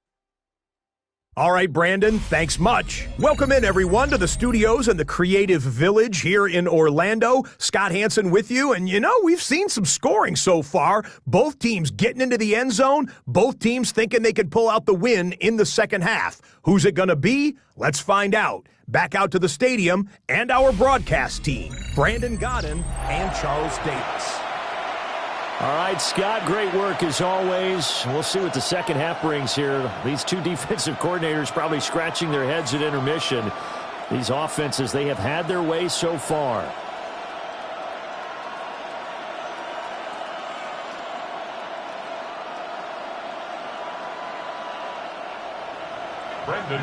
All right, Brandon, thanks much. Welcome in, everyone, to the studios in the Creative Village here in Orlando. Scott Hansen with you, and we've seen some scoring so far. Both teams getting into the end zone, both teams thinking they could pull out the win in the second half. Who's it going to be? Let's find out. Back out to the stadium and our broadcast team, Brandon Godden and Charles Davis. All right, Scott, great work as always. We'll see what the second half brings here. These two defensive coordinators probably scratching their heads at intermission. These offenses, they have had their way so far.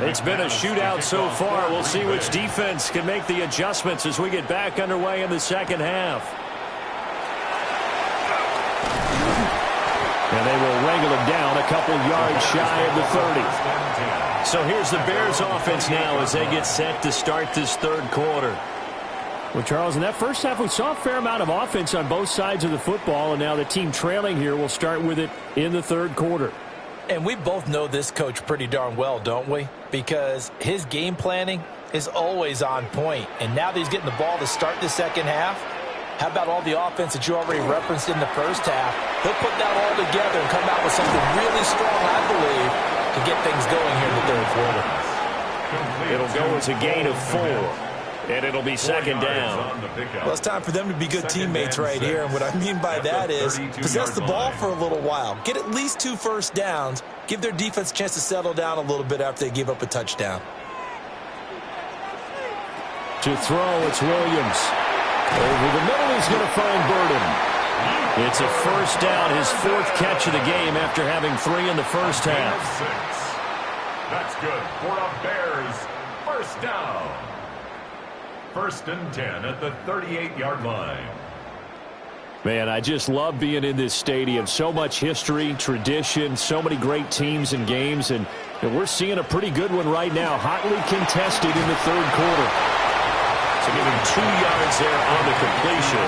It's been a shootout so far. We'll see which defense can make the adjustments as we get back underway in the second half. And they will wrangle him down a couple yards shy of the 30. So here's the Bears offense now as they get set to start this third quarter. Well, Charles, in that first half, we saw a fair amount of offense on both sides of the football, and now the team trailing here will start with it in the third quarter. And we both know this coach pretty darn well, don't we? Because his game planning is always on point. And now that he's getting the ball to start the second half, how about all the offense that you already referenced in the first half? He'll put that all together and come out with something really strong, I believe, to get things going here in the third quarter. It'll go as a gain of 4, and it'll be 2nd down. Well, it's time for them to be good teammates right here, and what I mean by that is possess the ball for a little while, get at least 2 first downs, give their defense a chance to settle down a little bit after they give up a touchdown. To throw, it's Williams. Over the middle, he's going to find Burden. It's a first down, his 4th catch of the game after having 3 in the first half. 6. That's good for a Bears first down. 1st and 10 at the 38-yard line. Man, I just love being in this stadium. So much history, tradition, so many great teams and games, and we're seeing a pretty good one right now, hotly contested in the third quarter. So give him 2 yards there on the completion,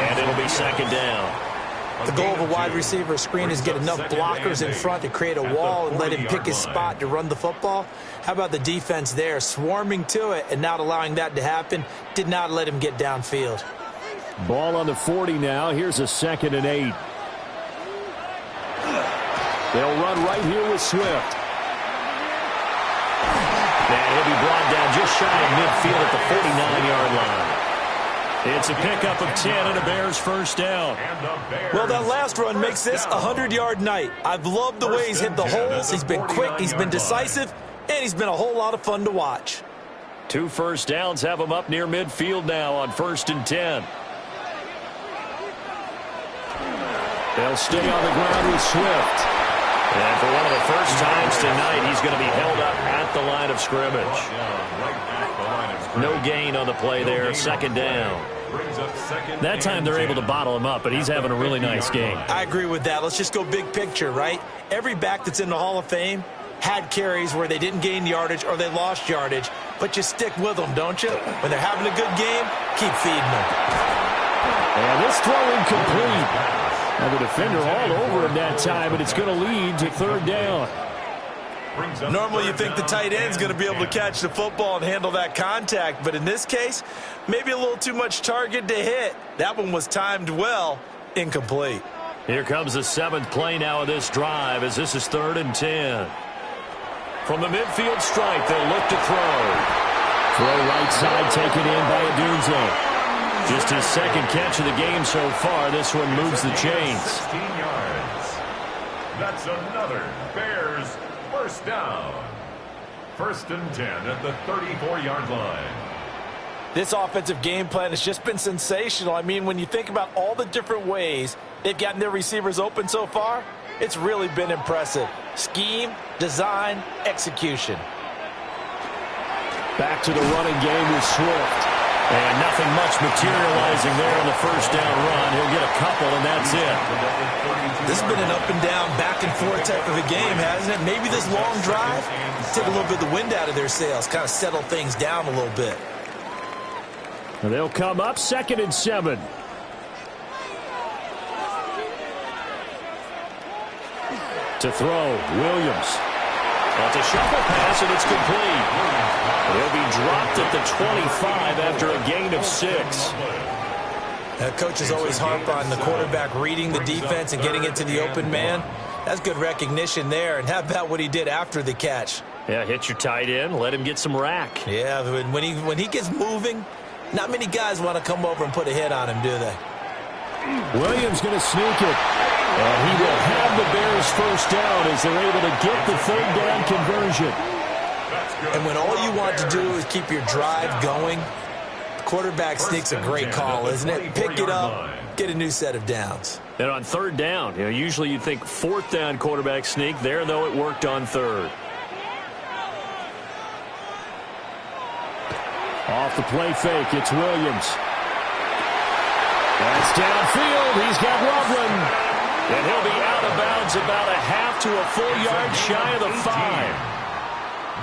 and it'll be 2nd down. The goal of a wide receiver screen is get enough blockers in front to create a wall and let him pick his spot to run the football. How about the defense there, swarming to it and not allowing that to happen? Did not let him get downfield. Ball on the 40 now. Here's a 2nd and 8. They'll run right here with Swift. And he'll be brought down just shy of midfield at the 49-yard line. It's a pickup of 10 and a Bears first down. Well, that last run makes this a 100-yard night. I've loved the way he's hit the holes. He's been quick, he's been decisive, and he's been a whole lot of fun to watch. 2 first downs have him up near midfield now on 1st and 10. They'll stay on the ground with Swift. And for one of the first times tonight, he's going to be held up at the line of scrimmage. No gain on the play there, 2nd down. That time they're able to bottle him up, but he's having a really nice game. I agree with that. Let's just go big picture, right? Every back that's in the Hall of Fame had carries where they didn't gain yardage or they lost yardage, but you stick with them, don't you? When they're having a good game, keep feeding them. And this throw incomplete. And the defender all over him that time, and it's going to lead to third down. Normally you think the tight end's going to be able to catch the football and handle that contact, but in this case, maybe a little too much target to hit. That one was timed well, incomplete. Here comes the 7th play now of this drive as this is 3rd and 10. From the midfield stripe, they'll look to throw. Throw right side taken in by Adunze. Just his 2nd catch of the game so far. This one moves the chains. 16 yards. That's another Bears first down. 1st and 10 at the 34-yard line. This offensive game plan has just been sensational. I mean, when you think about all the different ways they've gotten their receivers open so far, it's really been impressive. Scheme, design, execution. Back to the running game with Swift. And nothing much materializing there on the first down run. He'll get a couple, and that's it. This has been an up-and-down, back-and-forth type of a game, hasn't it? Maybe this long drive, take a little bit of the wind out of their sails, kind of settle things down a little bit. And they'll come up 2nd and 7. To throw, Williams. That's a shuffle pass, and it's complete. He'll be dropped at the 25 after a gain of 6. Coaches always harp on the quarterback reading the defense and getting into the open man. That's good recognition there. And how about what he did after the catch? Yeah, hit your tight end, let him get some rack. Yeah, when he gets moving, not many guys want to come over and put a hit on him, do they? Williams going to sneak it. And he will have the Bears first down as they're able to get the 3rd down conversion. And when all you want to do is keep your drive going, quarterback sneak's a great call, isn't it? Pick it up, get a new set of downs. And on 3rd down, usually you'd think 4th down quarterback sneak. There, though, it worked on 3rd. Off the play fake, it's Williams. That's downfield. He's got Loveland. And he'll be out of bounds about a half to a full yard shy of the 5.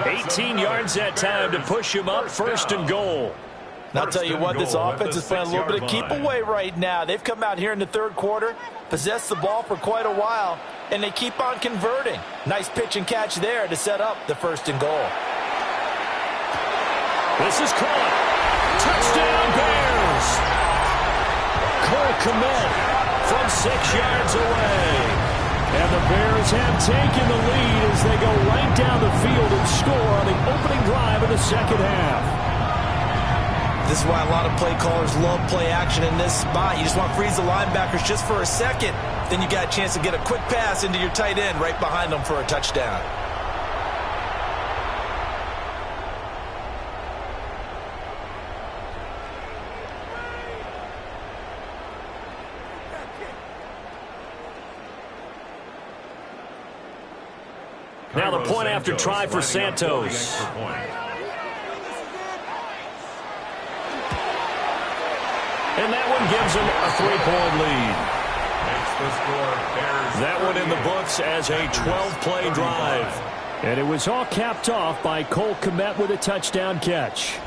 18 yards that time to push him up 1st and goal. And I'll tell you what, this offense is playing a little bit of keep away right now. They've come out here in the 3rd quarter, possessed the ball for quite a while, and they keep on converting. Nice pitch and catch there to set up the 1st and goal. This is caught. Touchdown Bears. Cole Kmet from 6 yards away. And the Bears have taken the lead as they go right down the field and score on the opening drive of the 2nd half. This is why a lot of play callers love play action in this spot. You just want to freeze the linebackers just for a second. Then you got a chance to get a quick pass into your tight end right behind them for a touchdown. Now the point after try for Santos. And that one gives him a 3-point lead. That one in the books as a 12-play drive. And it was all capped off by Cole Kmet with a touchdown catch.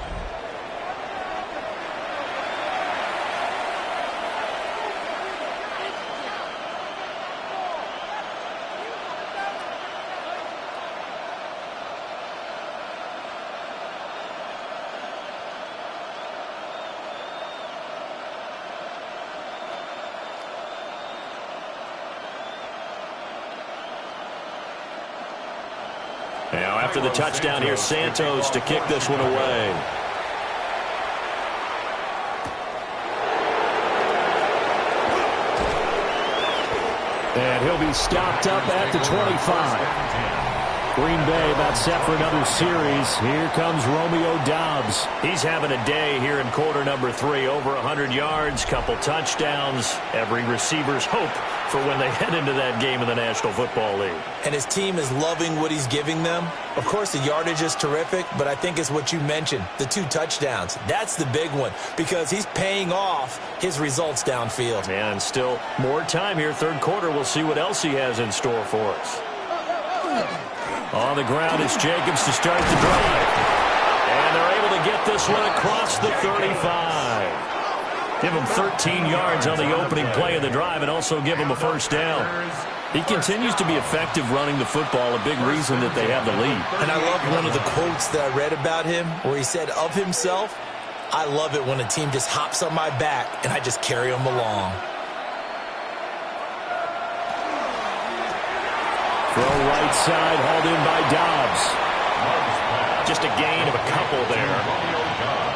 Now after the touchdown, here's Santos to kick this one away. And he'll be stopped up at the 25. Green Bay about set for another series. Here comes Romeo Doubs. He's having a day here in quarter number 3. Over 100 yards, couple touchdowns. Every receiver's hope for when they head into that game in the National Football League. And his team is loving what he's giving them. Of course, the yardage is terrific, but I think it's what you mentioned, the 2 touchdowns. That's the big one because he's paying off his results downfield. And still more time here, third quarter. We'll see what else he has in store for us. On the ground is Jacobs to start the drive. And they're able to get this one across the 35. Give him 13 yards on the opening play of the drive and also give him a first down. He continues to be effective running the football, a big reason that they have the lead. And I love one of the quotes that I read about him where he said of himself, "I love it when a team just hops on my back and I just carry them along." Throw right side, hauled in by Dobbs. Just a gain of a couple there.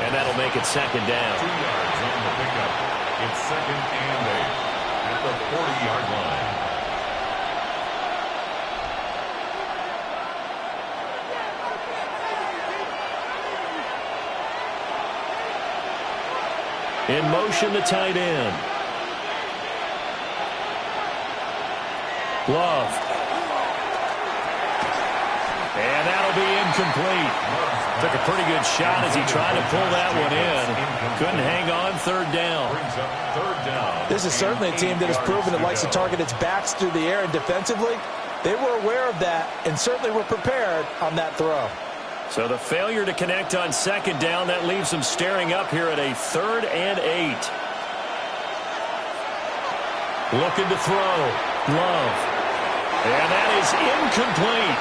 And that'll make it second down. 2 yards on the pickup. It's 2nd and 8 at the 40-yard line. In motion, the tight end. Love. And that'll be incomplete. Took a pretty good shot as he tried to pull that one in. Couldn't hang on, third down. This is certainly a team that has proven it likes to target its backs through the air, and defensively, they were aware of that and certainly were prepared on that throw. So the failure to connect on second down, that leaves them staring up here at a 3rd and 8. Looking to throw. Love. And that is incomplete.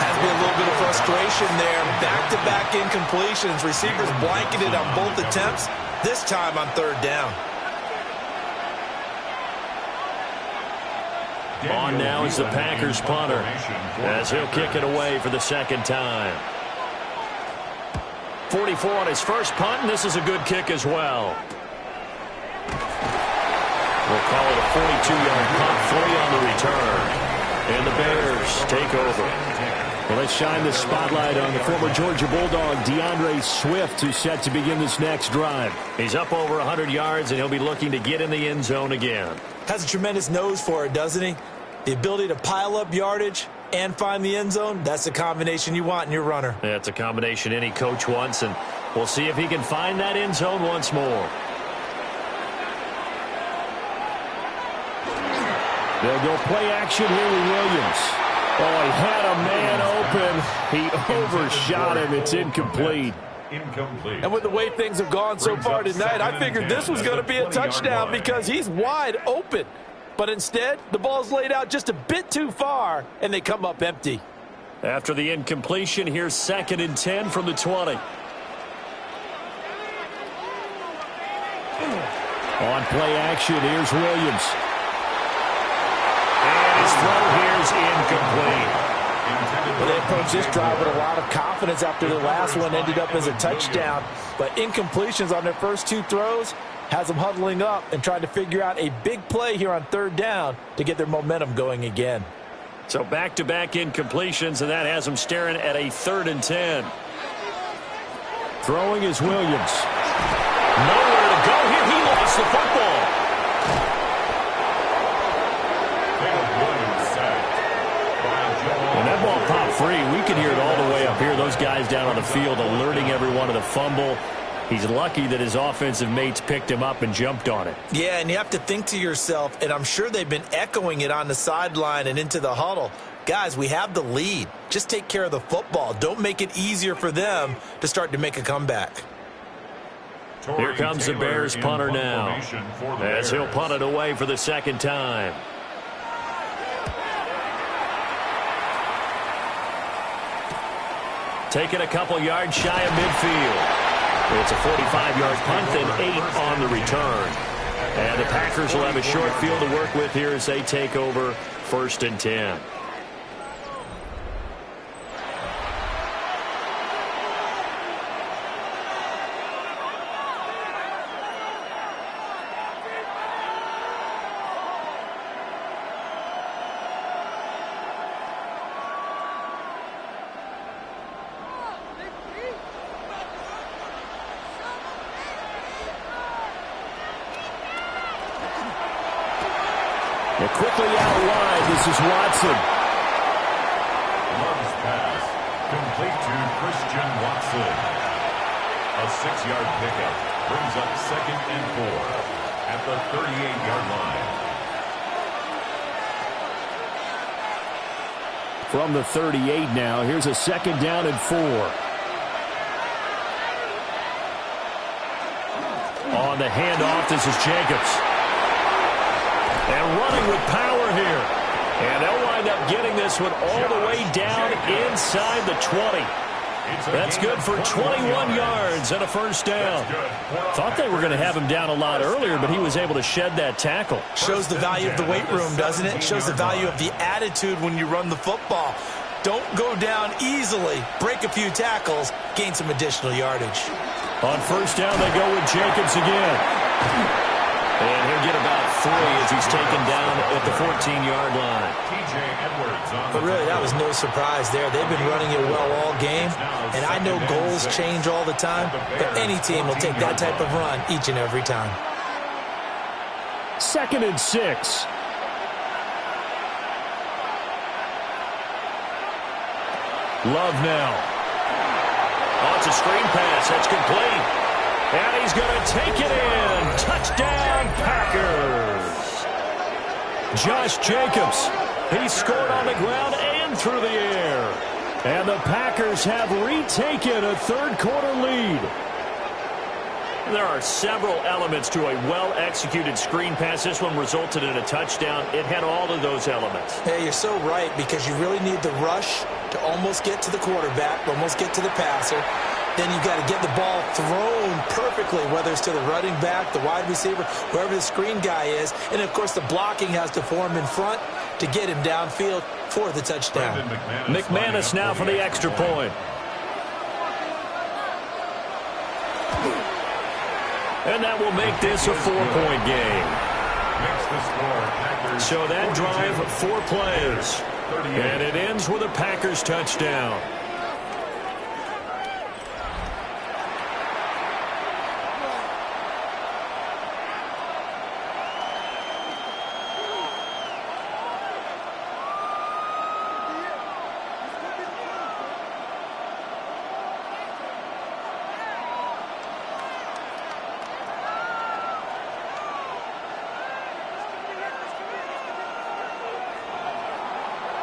Has been a little bit of frustration there. Back-to-back incompletions. Receivers blanketed on both attempts, this time on 3rd down. On now is the Packers punter as he'll kick it away for the second time. 44 on his first punt, and this is a good kick as well. We'll call it a 42-yard punt, 40 on the return. And the Bears take over. Well, let's shine the spotlight on the former Georgia Bulldog, DeAndre Swift, who's set to begin this next drive. He's up over 100 yards, and he'll be looking to get in the end zone again. Has a tremendous nose for it, doesn't he? The ability to pile up yardage and find the end zone, that's the combination you want in your runner. Yeah, it's a combination any coach wants, and we'll see if he can find that end zone once more. They'll go play action here with Williams. Oh, he had a man open. He overshot him. It's incomplete. And with the way things have gone so far tonight, I figured this was going to be a touchdown because he's wide open. But instead, the ball's laid out just a bit too far, and they come up empty. After the incompletion, here's 2nd and 10 from the 20. On play action, here's Williams. And his throw here's incomplete. Well, they approached this drive with a lot of confidence after the last one ended up as a touchdown. But incompletions on their first 2 throws has them huddling up and trying to figure out a big play here on 3rd down to get their momentum going again. So back-to-back incompletions, and that has them staring at a 3rd and 10. Throwing is Williams. Nowhere to go here. He lost the football. And that ball popped free. We can hear it all the way up here. Those guys down on the field alerting everyone of the fumble. He's lucky that his offensive mates picked him up and jumped on it. Yeah, and you have to think to yourself, and I'm sure they've been echoing it on the sideline and into the huddle. Guys, we have the lead. Just take care of the football. Don't make it easier for them to start to make a comeback. Here comes the Bears punter now as he'll punt it away for the 2nd time. Taking a couple yards shy of midfield. It's a 45-yard punt and 8 on the return. And the Packers will have a short field to work with here as they take over 1st and 10. And quickly out wide, this is Watson. Love's pass, complete to Christian Watson. A 6-yard pickup brings up 2nd and 4 at the 38-yard line. from the 38 now. Here's a 2nd down and 4. On the handoff, this is Jacobs. And running with power here. And they'll wind up getting this one all the way down inside the 20. That's good for 21 yards and a 1st down. Thought they were going to have him down a lot earlier, but he was able to shed that tackle. Shows the value of the weight room, doesn't it? Shows the value of the attitude when you run the football. Don't go down easily. Break a few tackles. Gain some additional yardage. On 1st down, they go with Jacobs again. And he'll get about 3 as he's taken down at the 14-yard line. But really, that was no surprise there. They've been running it well all game, and I know goals change all the time, but any team will take that type of run each and every time. 2nd and 6. Love now. Oh, it's a screen pass. That's complete. And he's going to take it in. Touchdown, Packers. Josh Jacobs. He scored on the ground and through the air. And the Packers have retaken a 3rd-quarter lead. There are several elements to a well-executed screen pass. This one resulted in a touchdown. It had all of those elements. Hey, you're so right, because you really need the rush to almost get to the quarterback, almost get to the passer. Then you've got to get the ball thrown perfectly, whether it's to the running back, the wide receiver, whoever the screen guy is. And, of course, the blocking has to form in front to get him downfield for the touchdown. McManus now for the extra point. And that will make this a 4-point game. So that drive, 4 plays. And it ends with a Packers touchdown.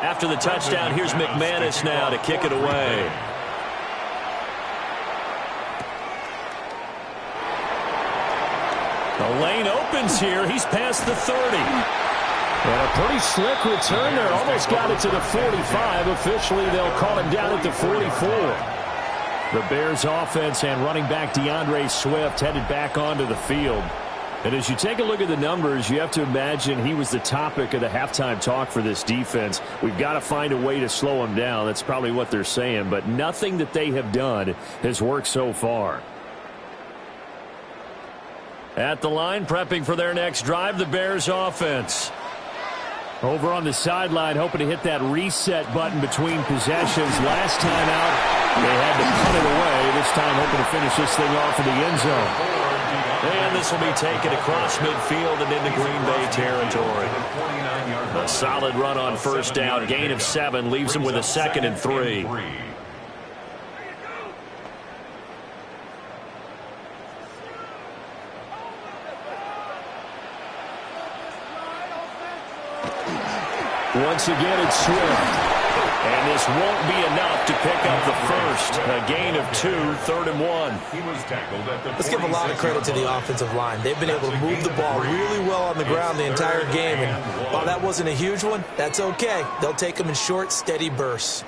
After the touchdown, here's McManus now to kick it away. The lane opens here. He's past the 30. And a pretty slick return there. Almost got it to the 45. Officially, they'll call him down at the 44. The Bears offense and running back DeAndre Swift headed back onto the field. And as you take a look at the numbers, you have to imagine he was the topic of the halftime talk for this defense. We've got to find a way to slow him down. That's probably what they're saying. But nothing that they have done has worked so far. At the line, prepping for their next drive, the Bears offense. Over on the sideline, hoping to hit that reset button between possessions. Last time out, they had to punt it away. This time, hoping to finish this thing off in the end zone. And this will be taken across midfield and into Green Bay territory. A solid run on 1st down. Gain of 7 leaves him with a 2nd and 3. Once again, it's Swift. And this won't be enough to pick up the 1st. A gain of 2, 3rd and 1. Let's give a lot of credit to the offensive line. They've been able to move the ball really well on the ground the entire game. And while that wasn't a huge one, that's okay. They'll take them in short, steady bursts.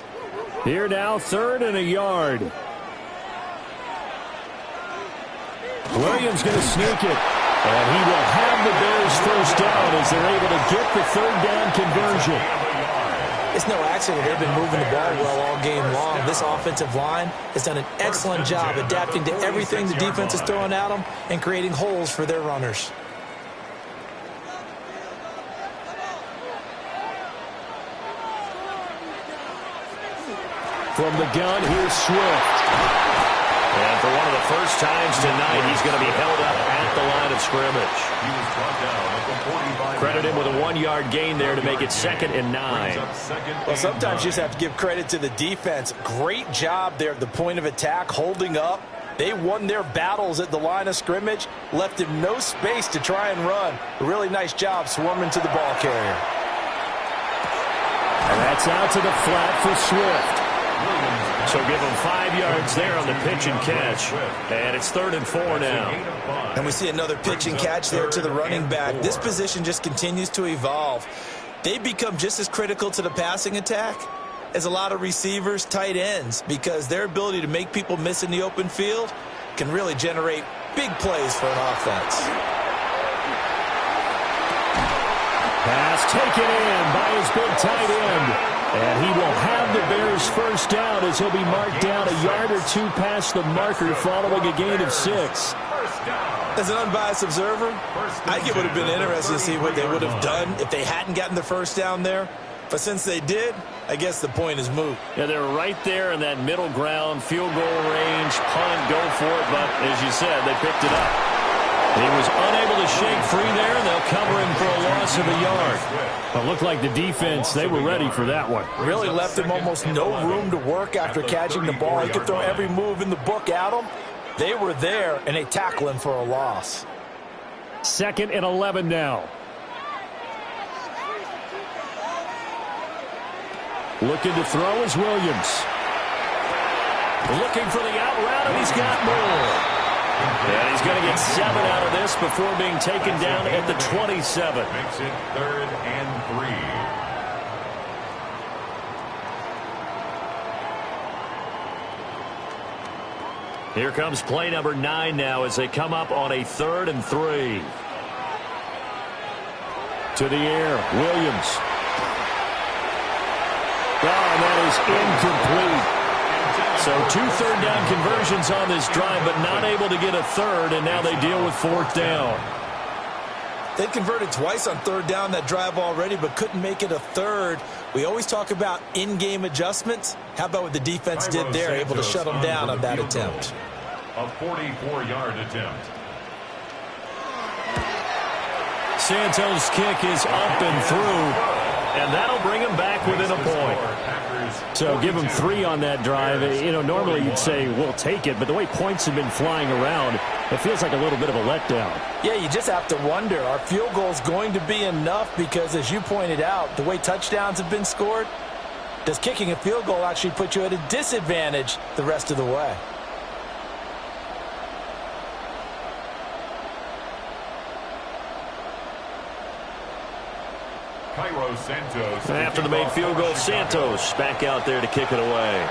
Here now, 3rd and a yard. Williams going to sneak it. And he will have the Bears 1st down as they're able to get the 3rd down conversion. It's no accident they've been moving the ball well all game long. This offensive line has done an excellent job adapting to everything the defense is throwing at them and creating holes for their runners. From the gun, here's Swift. And for one of the first times tonight, he's going to be held up at the line of scrimmage. Credit him with a 1-yard gain there to make it 2nd and 9. Well, sometimes you just have to give credit to the defense. Great job there at the point of attack, holding up. They won their battles at the line of scrimmage, left him no space to try and run. A really nice job swarming to the ball carrier. And that That's out to the flat for Swift. So give him 5 yards there on the pitch and catch. And it's 3rd and 4 now. And we see another pitch and catch there to the running back. This position just continues to evolve. They become just as critical to the passing attack as a lot of receivers, tight ends, because their ability to make people miss in the open field can really generate big plays for an offense. Pass taken in by his big tight end. And he will have the Bears first down as he'll be marked down a yard or two past the marker following a gain of 6. As an unbiased observer, I think it would have been interesting to see what they would have done if they hadn't gotten the first down there. But since they did, I guess the point is moot. Yeah, they're right there in that middle ground, field goal range, punt, go for it. But as you said, they picked it up. He was unable to shake free there, and they'll cover him for a loss of a yard. But it looked like the defense, they were ready for that one. Really left him almost no room to work after catching the ball. He could throw every move in the book at him. They were there, and they tackle him for a loss. 2nd and 11 now. Looking to throw is Williams. Looking for the out route, and he's got more. And he's going to get 7 out of this before being taken down at the 27. Makes it 3rd and 3. Here comes play number 9 now as they come up on a 3rd and 3. To the air, Williams. Oh, and that is incomplete. So 2 third-down conversions on this drive, but not able to get a third, and now they deal with 4th down. They converted twice on 3rd down that drive already, but couldn't make it a third. We always talk about in-game adjustments. How about what the defense did there, able to shut them down on that attempt? A 44-yard attempt. Santos' kick is up and through, and that'll bring him back within a point. So give him 3 on that drive. You know, normally you'd say, we'll take it, but the way points have been flying around, it feels like a little bit of a letdown. Yeah, you just have to wonder, are field goals going to be enough? Because as you pointed out, the way touchdowns have been scored, does kicking a field goal actually put you at a disadvantage the rest of the way? Santos. After the made field goal, Santos back out there to kick it away.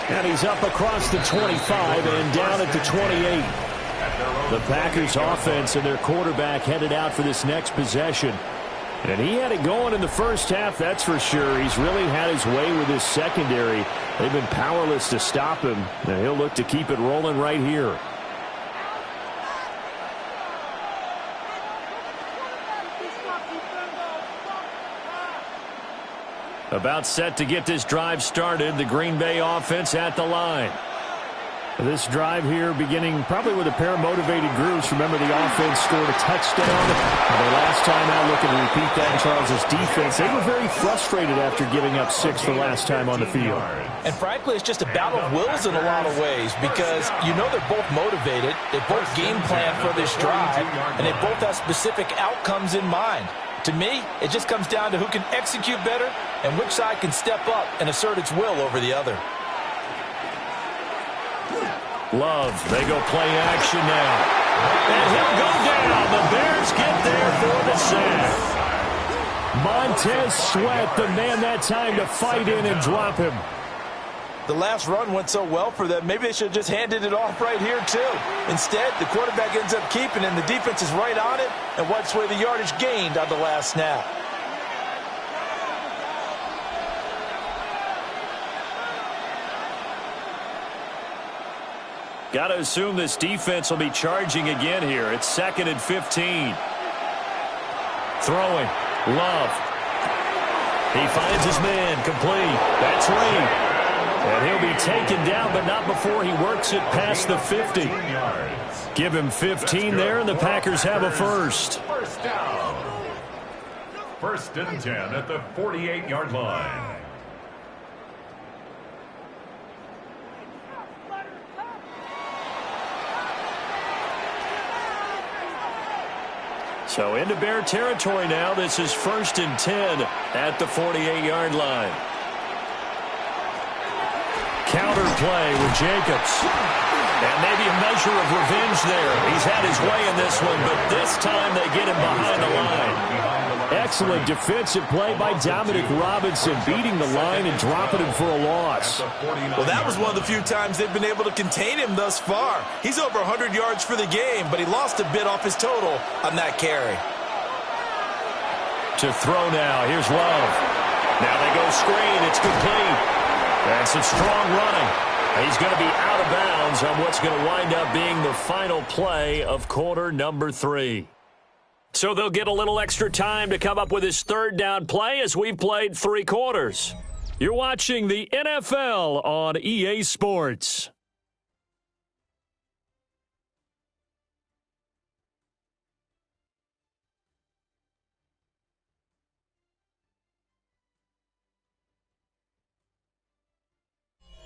And he's up across the 25 and down at the 28. The Packers offense and their quarterback headed out for this next possession. And he had it going in the first half, that's for sure. He's really had his way with his secondary. They've been powerless to stop him. Now he'll look to keep it rolling right here. About set to get this drive started. The Green Bay offense at the line. This drive here beginning probably with a pair of motivated groups. Remember, the offense scored a touchdown. And the last time out, looking to repeat that, Charles' defense, they were very frustrated after giving up 6 the last time on the field. And frankly, it's just a battle of wills in a lot of ways, because you know they're both motivated. They both game plan for this drive, and they both have specific outcomes in mind. To me, it just comes down to who can execute better and which side can step up and assert its will over the other. Love, they go play action now. And he'll go down. The Bears get there for the sack. Montez Sweat, the man that time to fight in and drop him. The last run went so well for them, maybe they should have just handed it off right here, too. Instead, the quarterback ends up keeping it, and the defense is right on it and wipes away the yardage gained on the last snap. Got to assume this defense will be charging again here. It's 2nd and 15. Throwing. Love. He finds his man. Complete. That's Reed. And he'll be taken down, but not before he works it past the 50. Give him 15 there, and the Packers have a first. First down. 1st and 10 at the 48-yard line. So into Bear territory now. This is 1st and 10 at the 48-yard line. Counter play with Jacobs. And maybe a measure of revenge there. He's had his way in this one, but this time they get him behind the line. Excellent defensive play by Dominic Robinson, beating the line and dropping him for a loss. Well, that was one of the few times they've been able to contain him thus far. He's over 100 yards for the game, but he lost a bit off his total on that carry. To throw now. Here's Love. Now they go screen. It's complete. And some strong running. He's going to be out of bounds on what's going to wind up being the final play of quarter number 3. So they'll get a little extra time to come up with his 3rd down play as we've played 3 quarters. You're watching the NFL on EA Sports.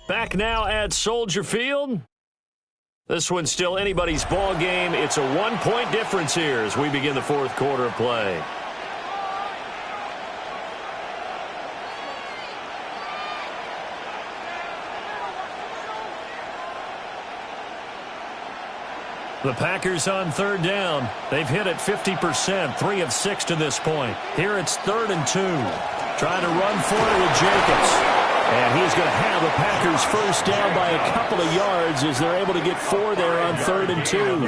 Back now at Soldier Field. This one's still anybody's ball game. It's a 1-point difference here as we begin the 4th quarter of play. The Packers on 3rd down. They've hit it 50%, 3 of 6 to this point. Here it's 3rd and 2. Trying to run for it with Jacobs. And he's going to have the Packers first down by a couple of yards as they're able to get 4 there on 3rd and 2.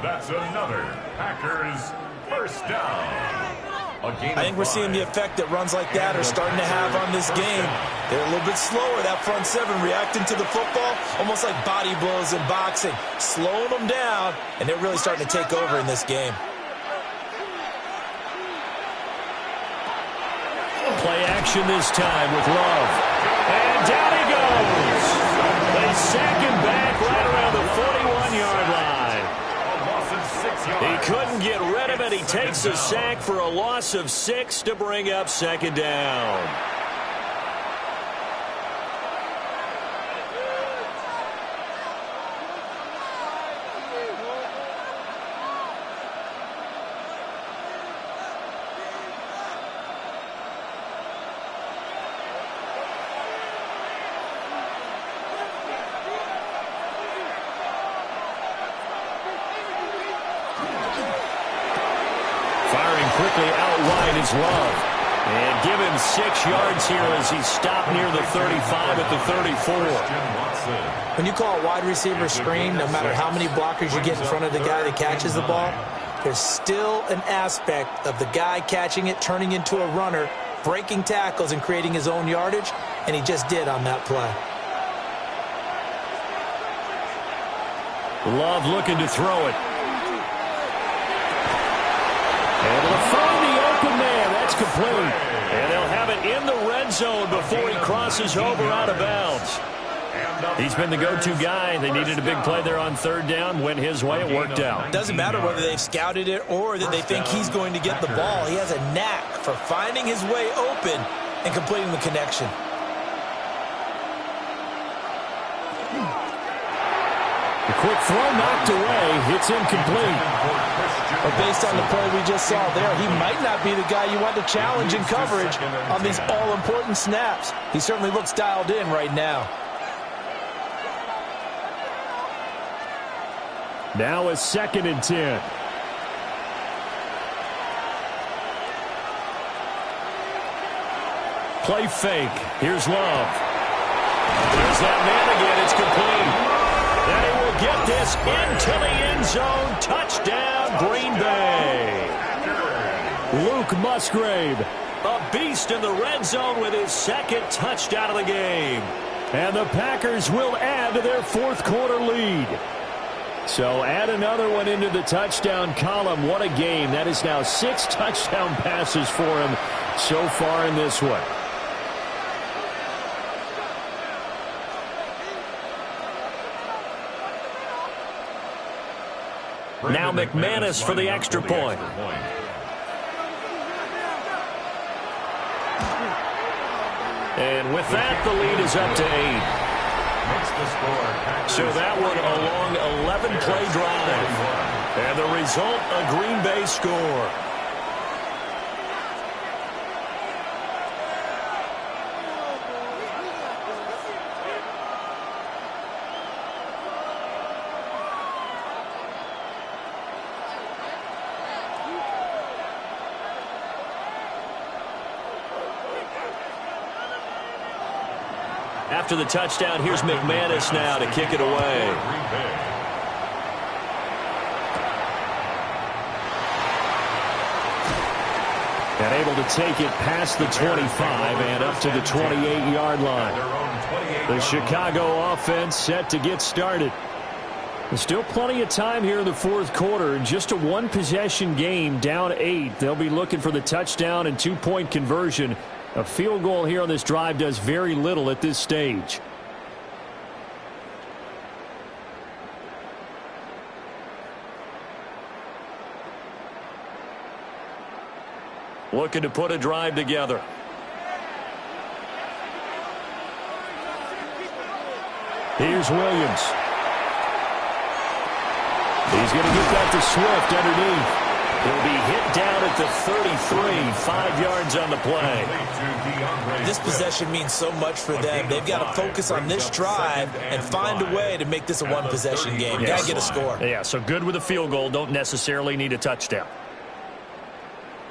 That's another Packers first down. I think we're seeing the effect that runs like that are starting to have on this game. They're a little bit slower, that front 7, reacting to the football, almost like body blows in boxing, slowing them down, and they're really starting to take over in this game. Play action this time with Love. And down he goes. They sack him back right around the 41-yard line. He couldn't get rid of it. He takes a sack for a loss of 6 to bring up 2nd down. Quickly out wide is Love. And give him 6 yards here as he stopped near the 35 at the 34. When you call a wide receiver screen, no matter how many blockers you get in front of the guy that catches the ball, there's still an aspect of the guy catching it, turning into a runner, breaking tackles and creating his own yardage, and he just did on that play. Love looking to throw it. Able to find the open man. That's complete. And they'll have it in the red zone before he crosses over out of bounds. He's been the go-to guy. They needed a big play there on 3rd down. Went his way. It worked out. Doesn't matter whether they've scouted it or that they think he's going to get the ball. He has a knack for finding his way open and completing the connection. The quick throw knocked away. It's incomplete. But based on the play we just saw there, he might not be the guy you want to challenge in coverage on these all-important snaps. He certainly looks dialed in right now. Now it's 2nd and 10. Play fake. Here's Love. There's that man again. It's complete. And he will get this into the end zone. Touchdown, Green Bay. Luke Musgrave, a beast in the red zone with his 2nd touchdown of the game. And the Packers will add to their 4th quarter lead. So add another one into the touchdown column. What a game. That is now 6 touchdown passes for him so far in this one. Now McManus for the extra point. And with that, the lead is up to 8. So that one a long 11-play drive. And the result, a Green Bay score. After the touchdown, here's McManus now to kick it away. And able to take it past the 25 and up to the 28-yard line. The Chicago offense set to get started. There's still plenty of time here in the fourth quarter. Just a one-possession game, down 8. They'll be looking for the touchdown and two-point conversion. A field goal here on this drive does very little at this stage. Looking to put a drive together. Here's Williams. He's going to get that to Swift underneath. He'll be hit down at the 33, 5 yards on the play. This possession means so much for them. They've got to focus on this drive and find a way to make this a one-possession game. Got to get a score. Yeah, so good with a field goal. Don't necessarily need a touchdown.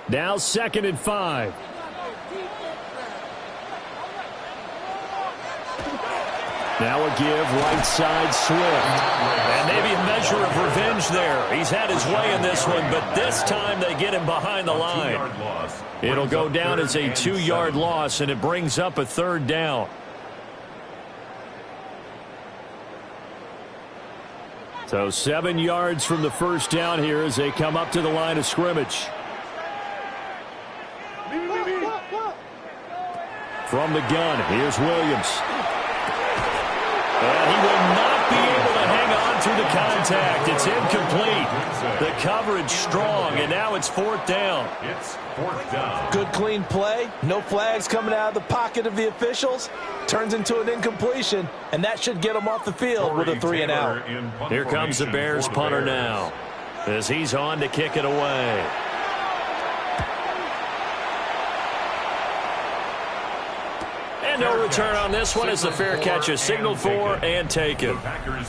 Now 2nd and 5. Now a give, right side, Swift. And maybe a measure of revenge there. He's had his way in this one, but this time they get him behind the line. It'll go down as a 2-yard loss, and it brings up a 3rd down. So 7 yards from the first down here as they come up to the line of scrimmage. From the gun, here's Williams. And he will not be able to hang on through the contact. It's incomplete. The coverage strong, and now it's 4th down. It's 4th down. Good, clean play. No flags coming out of the pocket of the officials. Turns into an incompletion, and that should get them off the field with a 3-and-out. Here comes the Bears punter now as he's on to kick it away. And no return on this one as the fair catch is signaled for and taken.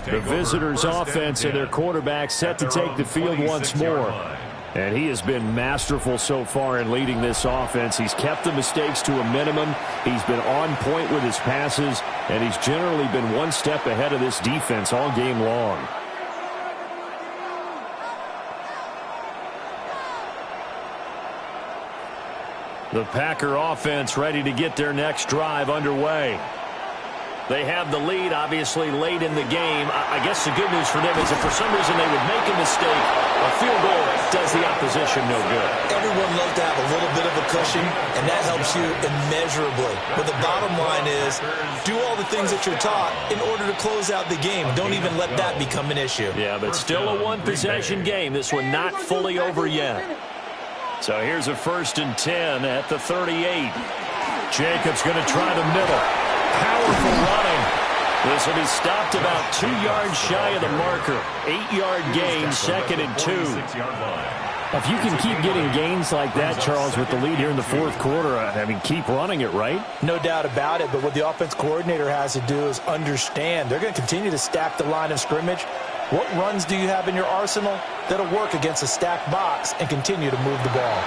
The visitors' offense and their quarterback set to take the field once more. And he has been masterful so far in leading this offense. He's kept the mistakes to a minimum. He's been on point with his passes, and he's generally been one step ahead of this defense all game long. The Packer offense ready to get their next drive underway. They have the lead, obviously, late in the game. I guess the good news for them is if for some reason they would make a mistake, a field goal does the opposition no good. Everyone loves to have a little bit of a cushion, and that helps you immeasurably. But the bottom line is, do all the things that you're taught in order to close out the game. Don't even let that become an issue. Yeah, but still a one-possession game. This one not fully over yet. So here's a 1st and 10 at the 38. Jacobs going to try the middle. Powerful running. This will be stopped about 2 yards shy of the marker. 8-yard gain, 2nd and 2. If you can keep getting gains like that, Charles, with the lead here in the fourth quarter, I mean, keep running it, right? No doubt about it, but what the offense coordinator has to do is understand they're going to continue to stack the line of scrimmage. What runs do you have in your arsenal that'll work against a stacked box and continue to move the ball?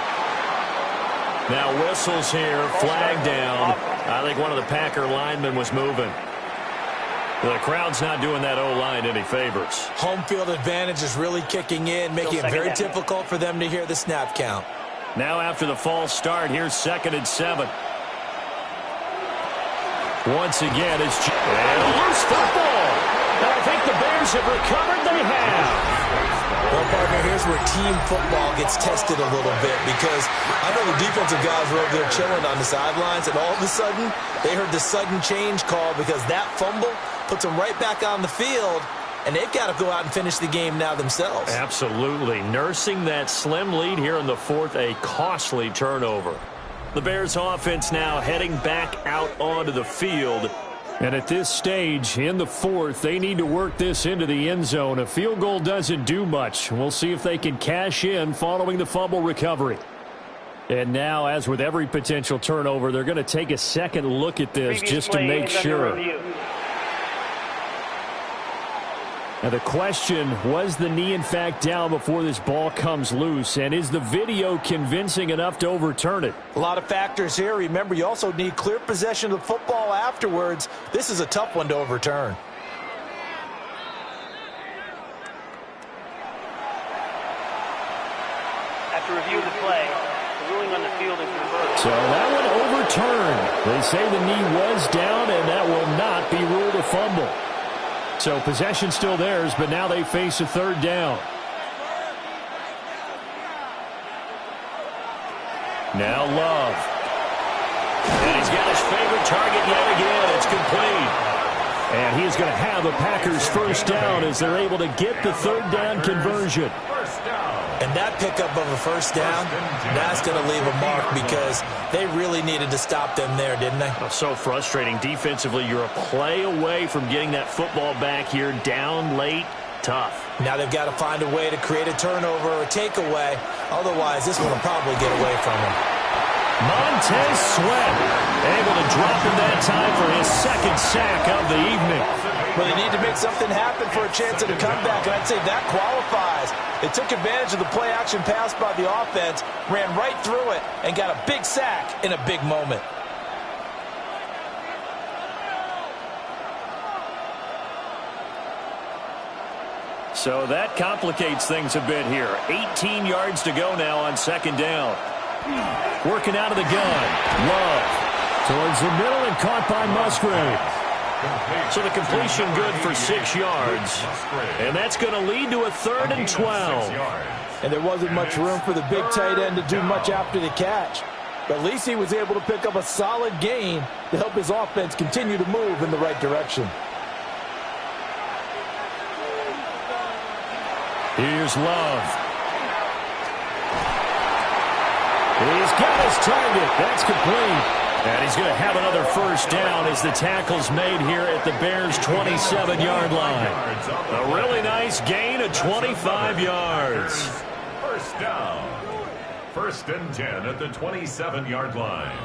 Now whistles here, flag down. I think one of the Packer linemen was moving. The crowd's not doing that O-line any favors. Home field advantage is really kicking in, making it very difficult for them to hear the snap count. Now after the false start, here's 2nd and 7. Once again, it's and a loose football. And I think the Bears have recovered. They have. Well, partner, here's where team football gets tested a little bit because I know the defensive guys were over there chilling on the sidelines, and all of a sudden they heard the sudden change call because that fumble puts them right back on the field, and they've got to go out and finish the game now themselves. Absolutely. Nursing that slim lead here in the fourth, a costly turnover. The Bears offense now heading back out onto the field. And at this stage, in the fourth, they need to work this into the end zone. A field goal doesn't do much. We'll see if they can cash in following the fumble recovery. And now, as with every potential turnover, they're going to take a second look at this just to make sure. Now the question, was the knee in fact down before this ball comes loose? And is the video convincing enough to overturn it? A lot of factors here. Remember, you also need clear possession of the football afterwards. This is a tough one to overturn. After review of the play, the ruling on the field is reversed. So that one overturned. They say the knee was down, and that will not be ruled a fumble. So possession still theirs, but now they face a third down. Now Love. And he's got his favorite target yet again. It's complete. And he is going to have the Packers first down as they're able to get the third down conversion. And that pickup of a first down, that's going to leave a mark because they really needed to stop them there, didn't they? So frustrating. Defensively, you're a play away from getting that football back here down late. Tough. Now they've got to find a way to create a turnover or a takeaway. Otherwise, this one will probably get away from them. Montez Sweat able to drop him that time for his second sack of the evening. Well, they need to make something happen for a chance at a comeback, and I'd say that qualifies. They took advantage of the play-action pass by the offense, ran right through it, and got a big sack in a big moment. So that complicates things a bit here. 18 yards to go now on second down. Working out of the gun. Love towards the middle and caught by Musgrave. So the completion good for 6 yards. And that's going to lead to a 3rd and 12. And there wasn't much room for the big tight end to do much after the catch. But at least he was able to pick up a solid gain to help his offense continue to move in the right direction. Here's Love. He's got his target. That's complete. And he's going to have another first down as the tackle's made here at the Bears' 27-yard line. A really nice gain of 25 yards. First down. 1st and 10 at the 27-yard line.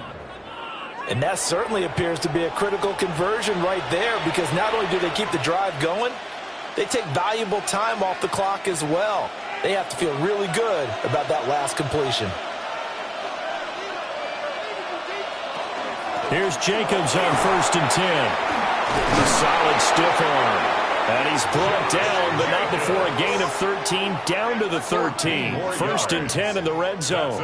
And that certainly appears to be a critical conversion right there because not only do they keep the drive going, they take valuable time off the clock as well. They have to feel really good about that last completion. Here's Jacobs on 1st and 10. A solid stiff arm. And he's brought down, but not before a gain of 13, down to the 13. 1st and 10 in the red zone.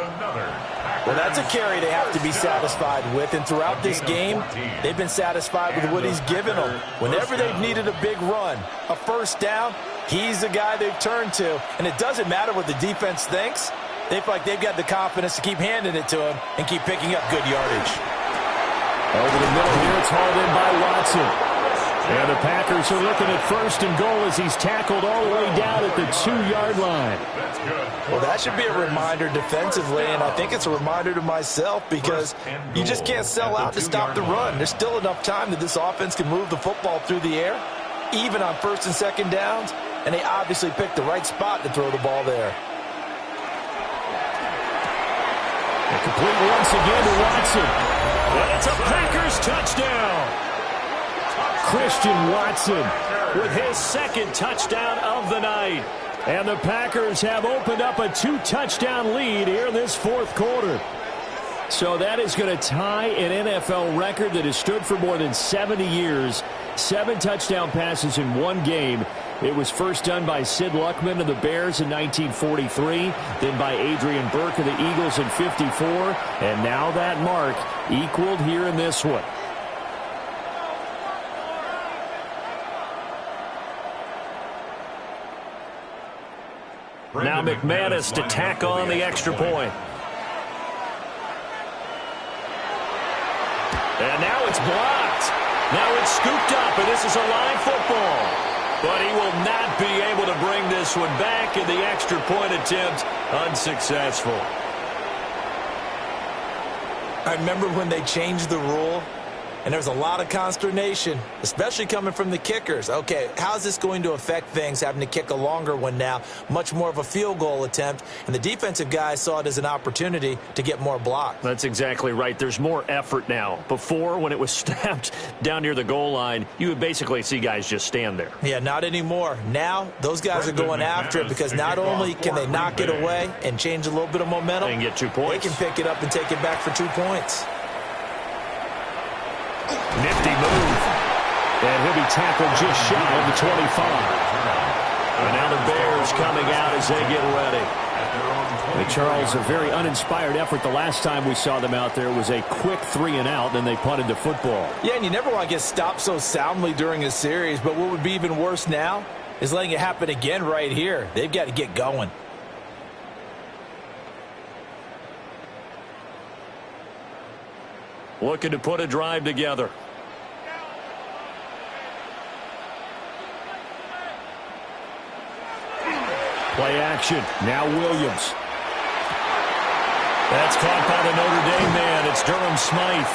Well, that's a carry they have to be satisfied with. And throughout this game, they've been satisfied with what he's given them. Whenever they've needed a big run, a first down, he's the guy they've turned to. And it doesn't matter what the defense thinks. They feel like they've got the confidence to keep handing it to him and keep picking up good yardage. Over the middle here, it's hauled in by Watson. And the Packers are looking at 1st and goal as he's tackled all the way down at the 2-yard line. Well, that should be a reminder defensively, and I think it's a reminder to myself because you just can't sell out to stop the run. There's still enough time that this offense can move the football through the air, even on 1st and 2nd downs, and they obviously picked the right spot to throw the ball there. And complete once again to Watson. And it's a Packers touchdown. Christian Watson with his 2nd touchdown of the night. And the Packers have opened up a 2-touchdown lead here in this 4th quarter. So that is going to tie an NFL record that has stood for more than 70 years. 7 touchdown passes in one game. It was first done by Sid Luckman of the Bears in 1943, then by Adrian Burke of the Eagles in 54, and now that mark equaled here in this one. Now McManus to tack on the extra point. And now it's blocked. Now it's scooped up, and this is a live football. But he will not be able to bring this one back, and the extra point attempt unsuccessful. I remember when they changed the rule And there's a lot of consternation, especially coming from the kickers. Okay, how's this going to affect things, having to kick a longer one now, much more of a field goal attempt, and the defensive guys saw it as an opportunity to get more blocks. That's exactly right. There's more effort now. Before, when it was snapped down near the goal line, you would basically see guys just stand there. Yeah, not anymore. Now, those guys are going after it because not only can they knock it away and change a little bit of momentum, and get 2 points. They can pick it up and take it back for 2 points. Nifty move. And he'll be tackled just shy of the 25. And now the Bears coming out as they get ready. And Charles, a very uninspired effort the last time we saw them out there was a quick 3-and-out, then they punted the football. Yeah, and you never want to get stopped so soundly during a series, but what would be even worse now is letting it happen again right here. They've got to get going. Looking to put a drive together. Play action. Now Williams. That's caught by the Notre Dame man. It's Durham Smythe.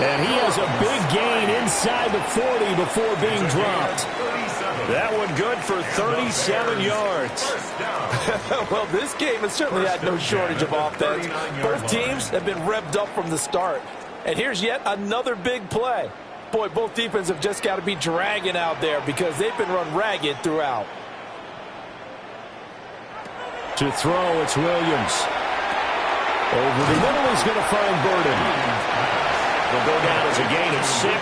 And he has a big gain inside the 40 before being dropped. That one good for 37 yards. Well, this game has certainly had no shortage of offense. Both teams have been revved up from the start. And here's yet another big play. Boy, both defenses have just got to be dragging out there because they've been run ragged throughout. To throw, it's Williams. Over the middle, he's going to find Burden. They'll go down as a gain of 6,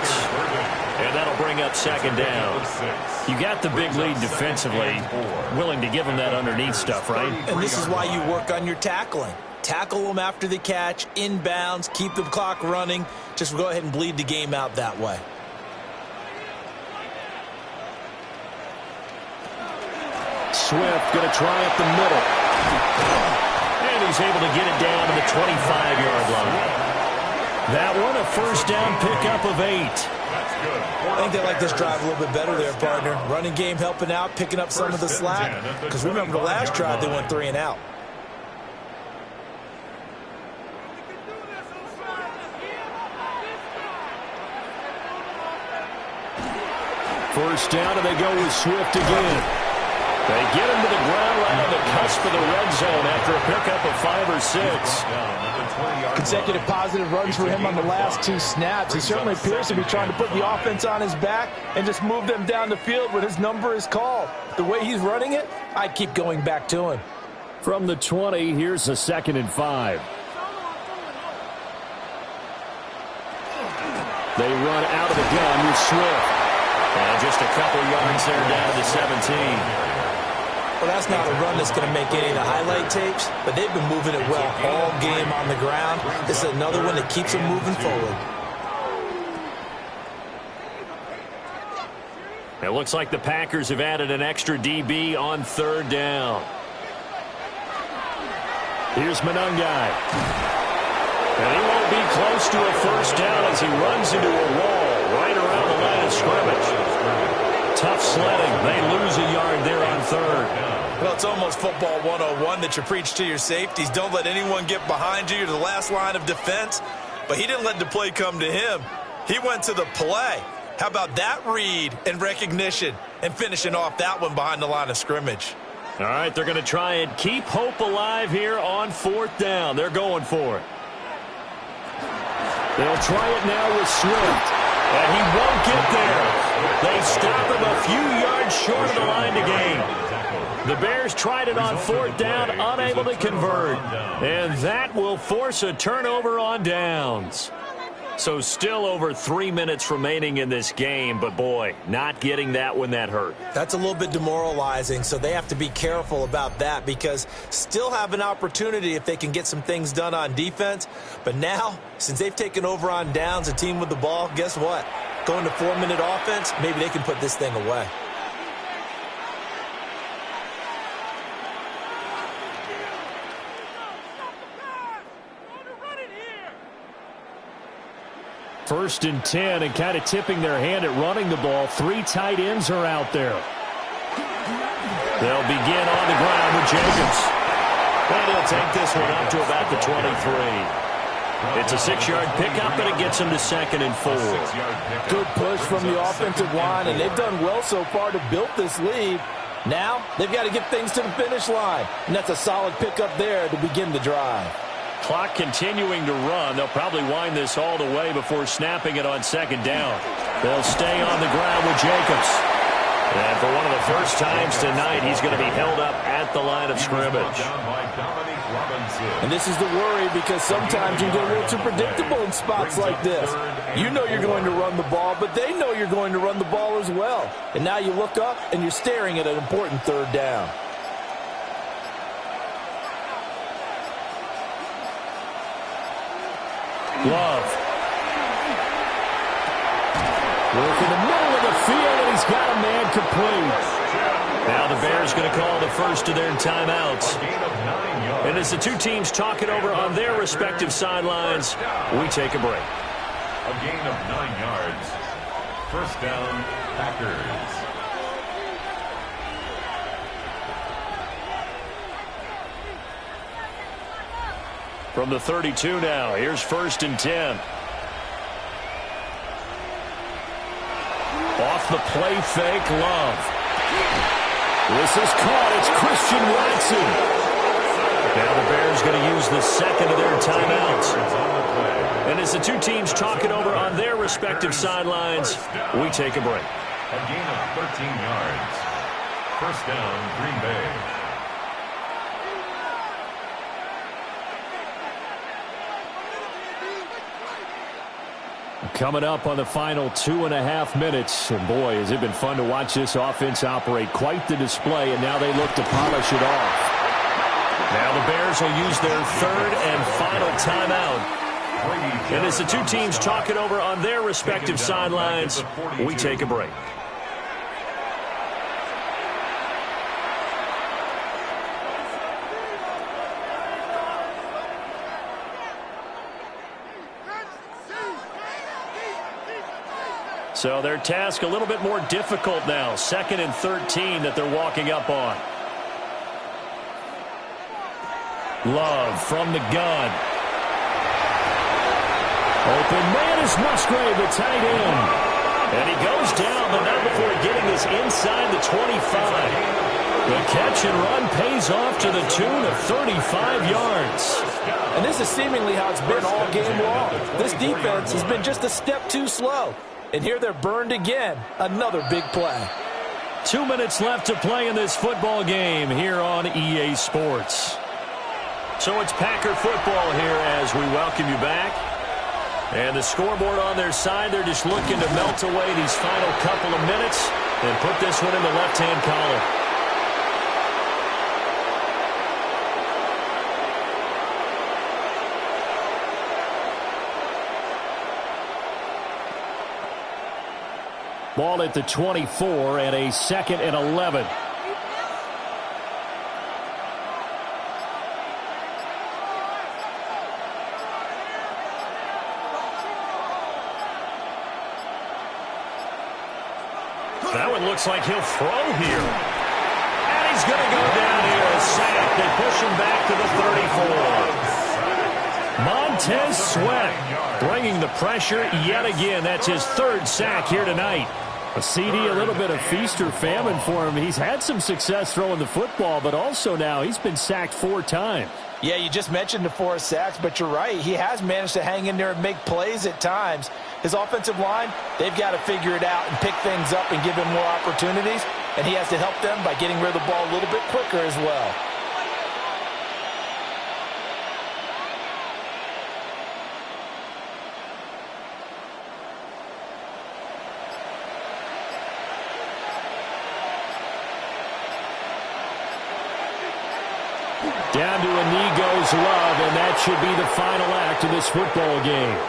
and that'll bring up second down. You got the big lead defensively, willing to give them that underneath stuff, right? And this is why you work on your tackling. Tackle them after the catch, inbounds, keep the clock running. Just go ahead and bleed the game out that way. Swift going to try up the middle. And he's able to get it down to the 25-yard line. That one, a first down pickup of 8. I think they like this drive a little bit better there, partner. Running game helping out, picking up some of the slack. Because remember the last drive, they went 3-and-out. First down, and they go with Swift again. They get him to the ground right on the cusp of the red zone after a pickup of 5 or 6. Consecutive positive runs for him on the last 2 snaps. He certainly appears to be trying to put the offense on his back and just move them down the field when his number is called. The way he's running it, I'd keep going back to him. From the 20, here's a 2nd and 5. They run out of the gun with Swift. And just a couple yards there down to the 17. Well, that's not a run that's going to make any of the highlight tapes, but they've been moving it well all game on the ground. This is another one that keeps them moving forward. It looks like the Packers have added an extra DB on 3rd down. Here's Monungai. And he won't be close to a first down as he runs into a wall right around the line of scrimmage. Tough sledding. They lose a yard there on 3rd. Well, it's almost football 101 that you preach to your safeties. Don't let anyone get behind you. You're the last line of defense. But he didn't let the play come to him. He went to the play. How about that read and recognition and finishing off that one behind the line of scrimmage? All right, they're going to try and keep hope alive here on 4th down. They're going for it. They'll try it now with Swift. And he won't get there. They stop him a few yards short of the line to gain. The Bears tried it on 4th down, unable to convert. And that will force a turnover on downs. So still over 3 minutes remaining in this game, but boy, not getting that one that hurt. That's a little bit demoralizing, so they have to be careful about that because still have an opportunity if they can get some things done on defense. But now, since they've taken over on downs, a team with the ball, guess what? Going to 4-minute offense, maybe they can put this thing away. First and 10, and kind of tipping their hand at running the ball. 3 tight ends are out there. They'll begin on the ground with Jacobs. And he'll take this one up to about the 23. It's a 6-yard pickup, and it gets him to 2nd and 4. Good push from the offensive line, and they've done well so far to build this lead. Now, they've got to get things to the finish line, and that's a solid pickup there to begin the drive. Clock continuing to run. They'll probably wind this all the way before snapping it on 2nd down. They'll stay on the ground with Jacobs. And for one of the first times tonight, he's going to be held up at the line of scrimmage. And this is the worry, because sometimes you get a little too predictable in spots like this. You know you're going to run the ball, but they know you're going to run the ball as well. And now you look up, and you're staring at an important 3rd down. Love. Work in the middle of the field, and he's got a man complete. Now the Bears going to call the first of their timeouts. And as the two teams talk it over on their respective sidelines, we take a break. A gain of 9 yards. First down, Packers. From the 32 now, here's 1st and 10. Off the play fake, Love. This is caught. It's Christian Watson. Now the Bears going to use the 2nd of their timeouts. And as the two teams talk it over on their respective sidelines, we take a break. A gain of 13 yards. First down, Green Bay. Coming up on the final 2.5 minutes. And boy, has it been fun to watch this offense operate. Quite the display, and now they look to polish it off. Now the Bears will use their 3rd and final timeout. And as the two teams talk it over on their respective sidelines, we take a break. So their task a little bit more difficult now. 2nd and 13 that they're walking up on. Love from the gun. Open man is Musgrave, the tight end. And he goes down, but not before getting this inside the 25. The catch and run pays off to the tune of 35 yards. And this is seemingly how it's been all game long. This defense has been just a step too slow. And here they're burned again. Another big play. 2 minutes left to play in this football game here on EA Sports. So it's Packer football here as we welcome you back. And the scoreboard on their side, they're just looking to melt away these final couple of minutes and put this one in the left-hand column. Ball at the 24 and a 2nd and 11. That one looks like he'll throw here. And he's going to go down here. A sack. They push him back to the 34. Montez Sweat bringing the pressure yet again. That's his 3rd sack here tonight. A CD, a little bit of feast or famine for him. He's had some success throwing the football, but also now he's been sacked 4 times. Yeah, you just mentioned the 4 sacks, but you're right. He has managed to hang in there and make plays at times. His offensive line, they've got to figure it out and pick things up and give him more opportunities, and he has to help them by getting rid of the ball a little bit quicker as well. Down to a knee goes Love, and that should be the final act of this football game.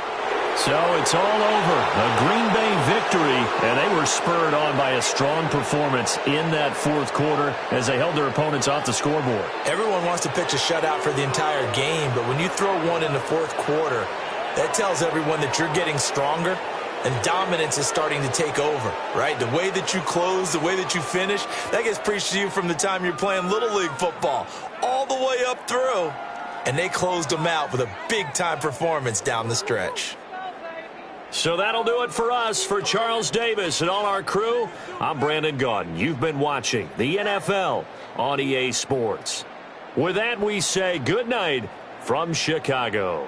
So it's all over. A Green Bay victory, and they were spurred on by a strong performance in that 4th quarter as they held their opponents off the scoreboard. Everyone wants to pitch a shutout for the entire game, but when you throw one in the 4th quarter, that tells everyone that you're getting stronger and dominance is starting to take over, right? The way that you close, the way that you finish, that gets preached to you from the time you're playing Little League football all the way up through. and they closed them out with a big-time performance down the stretch. So that'll do it for us. For Charles Davis and all our crew, I'm Brandon Gaudin. You've been watching the NFL on EA Sports. With that, we say good night from Chicago.